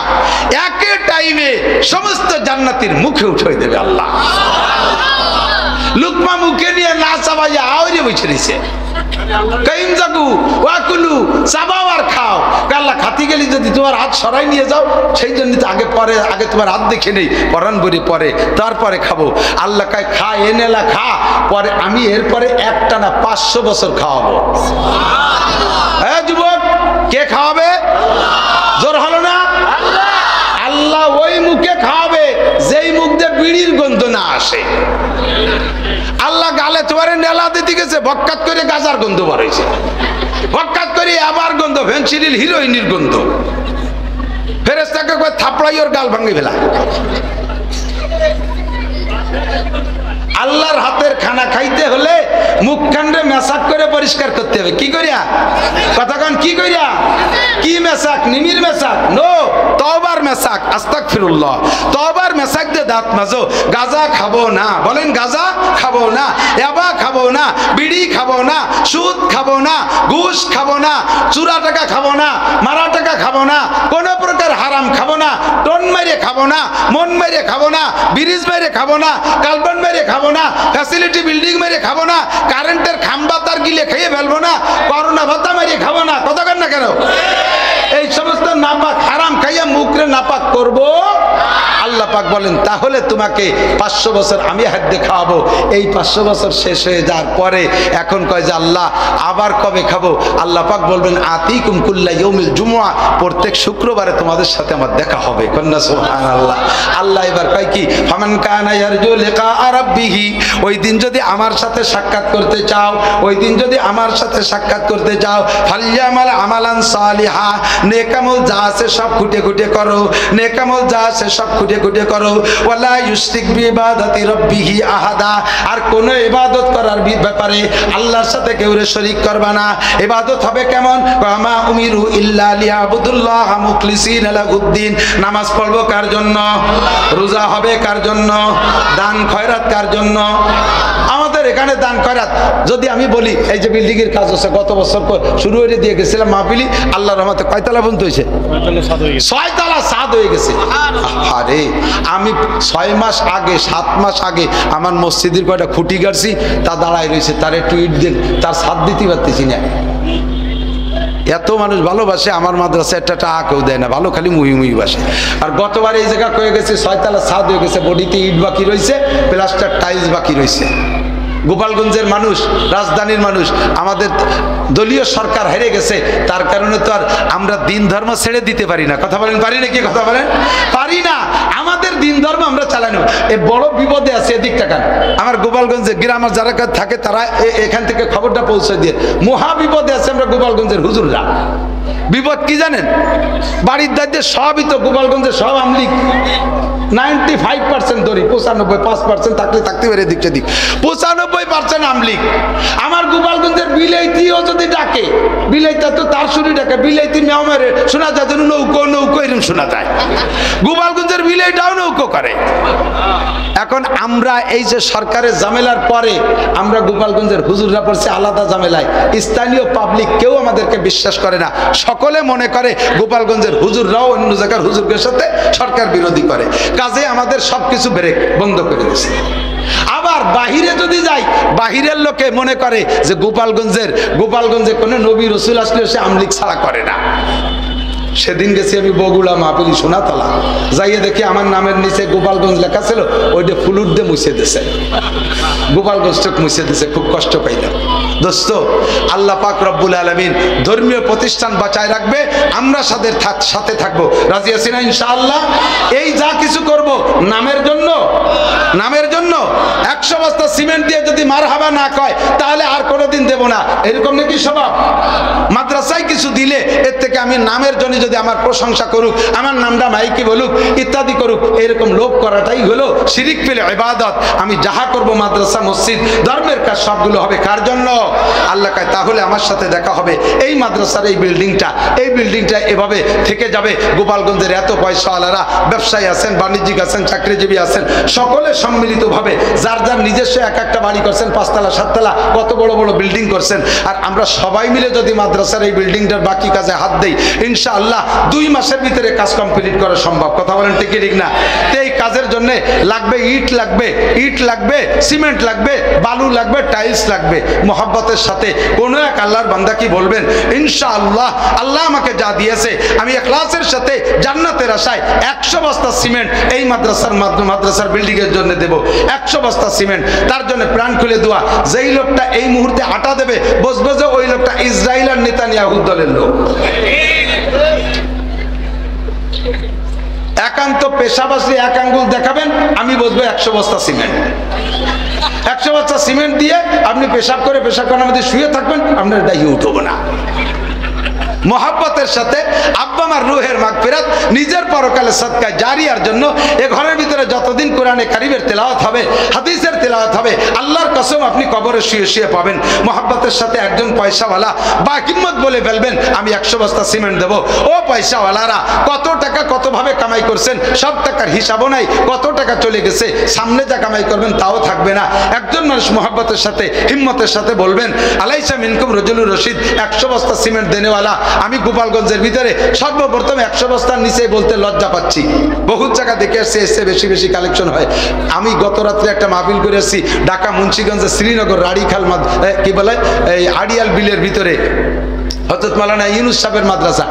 একে টাইমে সমস্ত জান্নাতীর মুখে উঠাই দেবে আল্লাহ। লুকমা মুখে নিয়ে না চাবাইয়া আওরে বসে রয়েছে। কাইম জাগু ওয়াকুলু চাবাও আর খাও। আল্লাহ খাতি গেলি যদি তোমার হাত সরাই নিয়ে যাও, সেই জন্য তো আগে তোমার হাত দেখে নেই, পরান বরি পরে তারপরে খাবো। আল্লাহ কায় খা, এনেলা খা, পরে আমি এরপরে একটানা 500 বছর খাওয়াবো। হ্যাঁ যুবক, কে খাওয়াবে? জোর হলো না? আল্লাহ ওই মুখে খাওয়াবে যেই মুখ দিয়ে বিড়ির গন্ধ না আসে। আল্লাহ গালে তোমার নেলা দিতে গেছে, বক্কাত করে গাজার গন্ধ বার হয়েছে, বক্কাত করে আবার গন্ধ, ফেন্সিডিল হিরোইনের গন্ধ। ফেরেশতাকে কয় থাপড়াই ওর গাল ভাঙে ফেলা। আল্লাহর হাতের খানা খাইতে হলে মুখখানরে মেসাক করে পরিষ্কার করতে হবে। কি করিয়া? কথাক্ষণ কি করিয়া? কি মেসাক? নিমির মেসাক? নো, তওবার মেসাক। আস্তাগফিরুল্লাহ। তওবার মেসাক দিয়ে দাঁত মাজো। গাজা খাবো না, বলেন গাজা খাবো না, ইয়াবা খাবো না, বিড়ি খাবো না, সুদ খাবো না, ঘুষ খাবো না, চুরা টাকা খাবো না, মারা টাকা খাবো না, কোন প্রকার হারাম খাবো না, টন মেরে খাবো না, মন মেরে খাবো না, ব্রিজ মেরে খাবো না, কালবন মেরে খাবো না, ফ্যাসিলিটি বিল্ডিং মেরে খাবো না, কারেন্টের খাম্বা তার গিলে খেয়ে ফেলবো না, করোনা ভাতা মেরে খাবো না। কথা কেন না কেন? এই সমস্ত নাপাক হারাম খাইয়া মুখরে নাপাক করবো। আল্লাহ পাক বলেন তাহলে তোমাকে 500 বছর আমি হাতে খাওয়াবো। এই 500 বছর শেষ হয়ে যাওয়ার পরে এখন কয় যে আল্লাহ আবার কবে খাবো? আল্লাহ পাক বলবেন আতিকুম কুল্লা ইয়াউমিল জুমআ, প্রত্যেক শুক্রবারে তোমাদের সাথে আমার দেখা হবে। কন্যা সুবহানাল্লাহ। আল্লাহ এবার কয় কি? ফামান কানা ইয়ারজু লিকা রাব্বিহি, ওই দিন যদি আমার সাথে সাক্ষাৎ করতে চাও, ওই দিন যদি আমার সাথে সাক্ষাৎ করতে চাও, ফালইয়ামাল আমালান সালিহা, নেক আমল যা আছে সব খুঁটে খুঁটে করো, নেক আমল যা আছে সব খুঁটে খুঁটে করো। ওয়ালা ইউশরিক বিইবাদাতি রাব্বিহি আহাদা, আর কোন ইবাদত করার ব্যাপারে আল্লাহর সাথে কেউরে শরীক করবা না। ইবাদত হবে কেমন? ওয়ামা উমিরু ইল্লা লিয়াবুদুল্লাহ মুখলিসিনা লাহুদ্দিন। নামাজ পড়বো কার জন্য? রোজা হবে কার জন্য? দান খয়রাত কার জন্য? আমাদের এখানে দান খয়রাত যদি আমি বলি, এই যে বিল্ডিং এর কাজ হচ্ছে, গত বছর শুরু হয়ে দিয়ে গেছিলাম মাহফিলি, আল্লাহর রহমতে কয়তলা পর্যন্ত হয়েছে? 6 তলা ছাদ হয়ে গেছে। আরে আমি 6 মাস আগে 7 মাস আগে আমার মসজিদের কয়টা খুঁটি গাড়ছি, তা দাঁড়ায় রয়েছে, তার একটু ইট দিন, তার ছাদ দিতে পারতেছি না। এত মানুষ ভালোবাসে আমার মাদ্রাসা, একটা টাকা কেউ দেয় না, ভালো খালি মুহি মুহি বাসে। আর গতবার এই জায়গা হয়ে গেছে 6 তলা ছাদ হয়ে গেছে, বডিতে ইট বাকি রয়েছে, প্লাস্টার টাইলস বাকি রয়েছে। গোপালগঞ্জের মানুষ, রাজধানীর মানুষ, আমাদের দলীয় সরকার হেরে গেছে, তার কারণে তো আর আমরা দিন ধর্ম ছেড়ে দিতে পারি না। কথা বলেন, পারি না? কি কথা বলেন? পারি না। আমাদের দিন ধর্ম আমরা চালানো। এই বড় বিপদে আছে, এদিক টাকান আমার গোপালগঞ্জে গ্রামের যারা থাকে তারা এখান থেকে খবরটা পৌঁছে দিয়ে, মহা বিপদে আছে আমরা গোপালগঞ্জের হুজুররা। বিপদ কি জানেন? বাড়ির দায়িত্বে সবই তো গোপালগঞ্জের সব আমলিক, 95% ধরি, 95, 5% থাকলে থাকতে পারে দিক সেদিক, 95% আমলিক। আমার গোপালগঞ্জের বিলাইতিও যদি ডাকে, বিলাইতা তো তার শুরু ডাকে, বিলাইতি মেও মেরে শোনা যায় যেন নৌকো নৌকো এরকম শোনা যায়। গোপালগঞ্জের বিলাইটাও নৌকো করে। এখন আমরা এই যে সরকারের ঝামেলার পরে আমরা গোপালগঞ্জের হুজুররা পড়ছে আলাদা ঝামেলায়, স্থানীয় পাবলিক কেউ আমাদেরকে বিশ্বাস করে না, সকলে মনে করে গোপালগঞ্জের হুজুররাও অন্য জায়গার হুজুরদের সাথে সরকার বিরোধী করে, কাজে আমাদের সবকিছু ব্রেক বন্ধ করে দিয়েছে। বাহিরে যদি যাই, বাহিরের লোকে মনে করে যে গোপালগঞ্জে কোনো নবী রসুল আসলে সে আমলিক ছাড়া করে না। সেদিন গেছি আমি বগুড়া মাহফিলি সোনাতলা, যাইয়ে দেখি আমার নামের নিচে গোপালগঞ্জ লেখা ছিল, ওইটা ফুলুর দিয়ে মুছে দিছে, গোপালগঞ্জটাকে মুছে দিছে, খুব কষ্ট পাইলাম। দোস্ত, আল্লাহ পাক রব্বুল আলামিন ধর্মীয় প্রতিষ্ঠান বাঁচায় রাখবে, আমরা সাথে থাকবো। রাজি আছি না ইনশাআল্লাহ? এই যা কিছু করব নামের জন্য 100 বস্তা সিমেন্ট দিয়ে যদি মারহাবা না কয় তাহলে আর কোনোদিন দেব না, এরকম নাকি স্বভাব? মাদ্রাসায় কিছু দিলে এর থেকে আমি নামের জন্য যদি আমার প্রশংসা করুক, আমার নামটা মাইকে বলুক, ইত্যাদি করুক, এরকম লোভ করাটাই হলো শিরিক ফিল ইবাদত। আমি যাহা করব মাদ্রাসা মসজিদ ধর্মের কাজ সবগুলো হবে কার জন্য? আল্লাহ কয় তাহলে আমার সাথে দেখা হবে। এই মাদ্রাসার এই বিল্ডিংটা এভাবে থেকে যাবে। গোপালগঞ্জের এত পয়সাওয়ালারা, ব্যবসায়ী আছেন, বাণিজ্যিক আছেন, চাকরিজীবী আছেন, সকলে সম্মিলিতভাবে যার নিজস্ব এক একটা বাড়ি করছেন, 5 তলা 7 তলা, কত বড় বড় বিল্ডিং করছেন। আর আমরা সবাই মিলে যদি মাদ্রাসার এই বিল্ডিংটার বাকি কাজে হাত দেই, ইনশাআল্লাহ 2 মাসের ভিতরে কাজ কমপ্লিট করা সম্ভব। কথা বলেন ঠিক না? তো এই কাজের জন্য লাগবে ইট লাগবে, সিমেন্ট লাগবে, বালু লাগবে, টাইলস লাগবে। মোহাব্বতের সাথে কোনো এক আল্লাহর বান্দা কি বলবেন, ইনশাআল্লাহ আল্লাহ আমাকে যা দিয়েছে আমি ইখলাসের সাথে জান্নাতের আশায় 100 বস্তা সিমেন্ট এই মাদ্রাসার বিল্ডিং এর জন্য দেব। 100 বস্তা সিমেন্ট, তার জন্য প্রাণ খুলে দোয়া। যেই লোকটা এই মুহূর্তে আটা দেবে, বুঝবে যে ওই লোকটা ইসরাইল আর নেতানিয়াহু দলের লোক। একান্ত পেশাব আসলে এক আঙ্গুল দেখাবেন, আমি বসবো 100 বস্তা সিমেন্ট। 100 বস্তা সিমেন্ট দিয়ে আপনি পেশাব করার মধ্যে শুয়ে থাকবেন, আপনার দায়ী উঠবো না। মোহাব্বতের সাথে আব্বা আমার রুহের মাগফিরাত, নিজের পরকালের সদকায় জারিয়ার জন্য এ ঘরের ভিতরে যতদিন কোরআনে কারিমের তেলাওয়াত হবে, হাদিসের তেলাওয়াত হবে, আল্লাহর কসম আপনি কবরে শুয়ে পাবেন। মোহাব্বতের সাথে একজন পয়সাওয়ালা বা হিম্মত বলে ফেলবেন, আমি 100 বস্তা সিমেন্ট দেবো। ও পয়সাওয়ালারা, কত টাকা কতভাবে কামাই করছেন, সব টাকার হিসাবও নাই, কত টাকা চলে গেছে, সামনে যা কামাই করবেন তাও থাকবে না। একজন মানুষ মোহাব্বতের সাথে হিম্মতের সাথে বলবেন, আলাইসা মিনকুম রজুলুর রশিদ, 100 বস্তা সিমেন্ট দেনেওয়ালা। আমি গোপালগঞ্জের ভিতরে সর্বপ্রথম 100 বস্তার নিচে বলতে লজ্জা পাচ্ছি। বহুত জায়গা দেখে এসে বেশি কালেকশন হয়। আমি গত রাত্রে একটা মাহফিল করে এসেছি ঢাকা মুন্সিগঞ্জের শ্রীনগর রাড়িখাল কি বলে এই আড়িয়াল বিলের ভিতরে, হযরত মাওলানা ইউনুস সাহেবের মাদ্রাসা।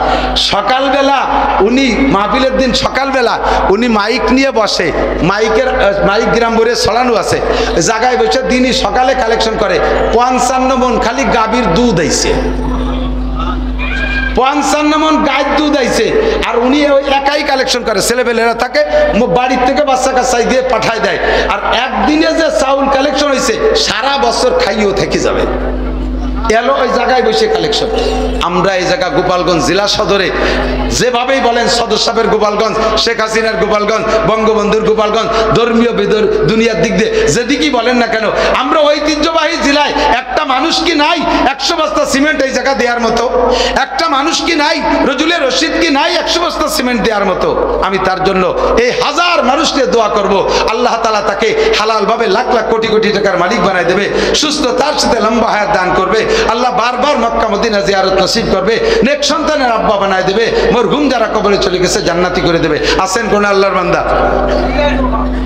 সকালবেলা উনি মাহফিলের দিন সকালবেলা উনি মাইক নিয়ে বসে, মাইক গ্রাম ভরে ছড়ানো আছে, জায়গায় বসে দিনই সকালে কালেকশন করে। 55 মন খালি গাভীর দুধ আইছে, 55 মন গায়ের দুধ আইছে। আর উনি ওই একাই কালেকশন করে, ছেলেপেলেরা থাকে বাড়ির থেকে বাচ্চা কাচ্চাই দিয়ে পাঠায় দেয়। আর একদিনে যে চাউল কালেকশন হয়েছে সারা বছর খাইয়েও থেকে যাবে, এলো ওই জায়গায় বসে কালেকশন। আমরা এই জায়গা গোপালগঞ্জ জেলা সদরে যেভাবেই বলেন, সদর সাহেবের গোপালগঞ্জ, শেখ হাসিনার গোপালগঞ্জ, বঙ্গবন্ধুর গোপালগঞ্জ, ধর্মীয় দুনিয়ার দিক দিয়ে যেদিকেই বলেন না কেন, আমরা ঐতিহ্যবাহী জেলায় একটা মানুষ কি নাই 100 বস্তা সিমেন্ট এই জায়গা দেওয়ার মতো? একটা মানুষ কি নাই, রজুলের রশিদ কি নাই 100 বস্তা সিমেন্ট দেওয়ার মতো? আমি তার জন্য এই হাজার মানুষকে দোয়া করব, আল্লাহ তাআলা তাকে হালালভাবে লাখ লাখ কোটি কোটি টাকার মালিক বানায় দেবে, সুস্থ তার সাথে লম্বা হায়াত দান করবে। আল্লাহ বারবার মক্কা মদিনা জিয়ারত নসিব করবে, নেক সন্তানের আব্বা বানায় দেবে, মরহুম যারা কবরে চলে গেছে জান্নাতি করে দেবে। আছেন কোন আল্লাহর বান্দা?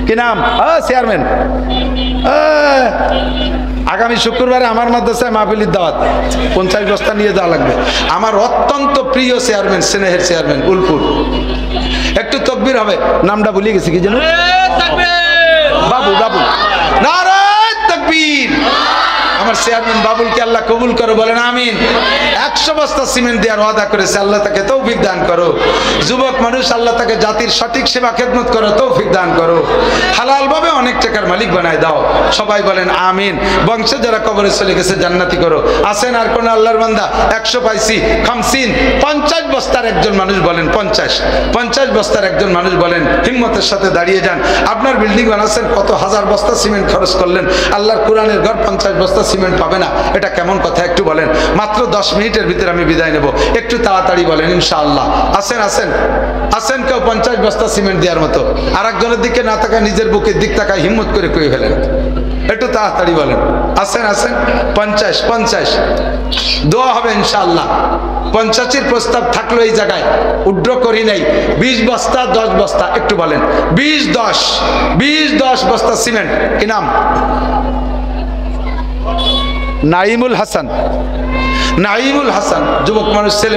কি নাম? চেয়ারম্যান। আগামী শুক্রবারে আমার মাদ্রাসায় মাহফিলের দাওয়াত, 50 বস্তা নিয়ে যাওয়া লাগবে। আমার অত্যন্ত প্রিয় চেয়ারম্যান, স্নেহের চেয়ারম্যান উলপুর। একটু তকবীর হবে, নামটা ভুলে গেছি কি জানো? বাবু নারায়ে তাকবীর। আমার চেয়ারম্যান বাবুলকে আল্লাহ কবুল করো, বলেন আমিন। 100 বস্তা সিমেন্ট দেওয়ার ওয়াদা করেছে, আল্লাহ তাকে তৌফিক দান করো। যুবক মানুষ, আল্লাহ তাকে জাতির সঠিক সেবা খেদমত করো, তৌফিক দান করো। হালাল ভাবে অনেক টাকার মালিক বানায় দাও, সবাই বলেন আমিন। বংশে যারা কবরে চলে গেছে জান্নাতি করো। আছেন আর কোন আল্লাহর বান্দা? 100 পাইছি, 50 বস্তার একজন মানুষ বলেন, 50 বস্তার একজন মানুষ বলেন, হিম্মতের সাথে দাঁড়িয়ে যান। আপনার বিল্ডিং বানাচ্ছেন, কত হাজার বস্তা সিমেন্ট খরচ করলেন, আল্লাহর কোরআনের ঘর 50 বস্তা সিমেন্ট পাবে না, এটা কেমন কথা? একটু বলেন। মাত্র 10 মিনিটের ভিতরে আমি বিদায় নেব, একটু তাড়াতাড়ি বলেন ইনশাআল্লাহ। আছেন কেউ 50 বস্তা সিমেন্ট দেওয়ার মতো? আর একজনের দিকে না তাকায়, নিজের বুকের দিক তাকায়, হিম্মত করে কয়ে ফেলেন। একটু তাড়াতাড়ি বলেন। আসেন আসেন, 50 50 দোয়া হবে ইনশাআল্লাহ। 85 প্রস্তাব থাকলো এই জায়গায়, উড্র করি নাই। 20 বস্তা 10 বস্তা, একটু বলেন 20 বস্তা সিমেন্ট। কি নাম? নাইমুল হাসান। নাইমুল হাসান, যুবক মানুষ, ছেলে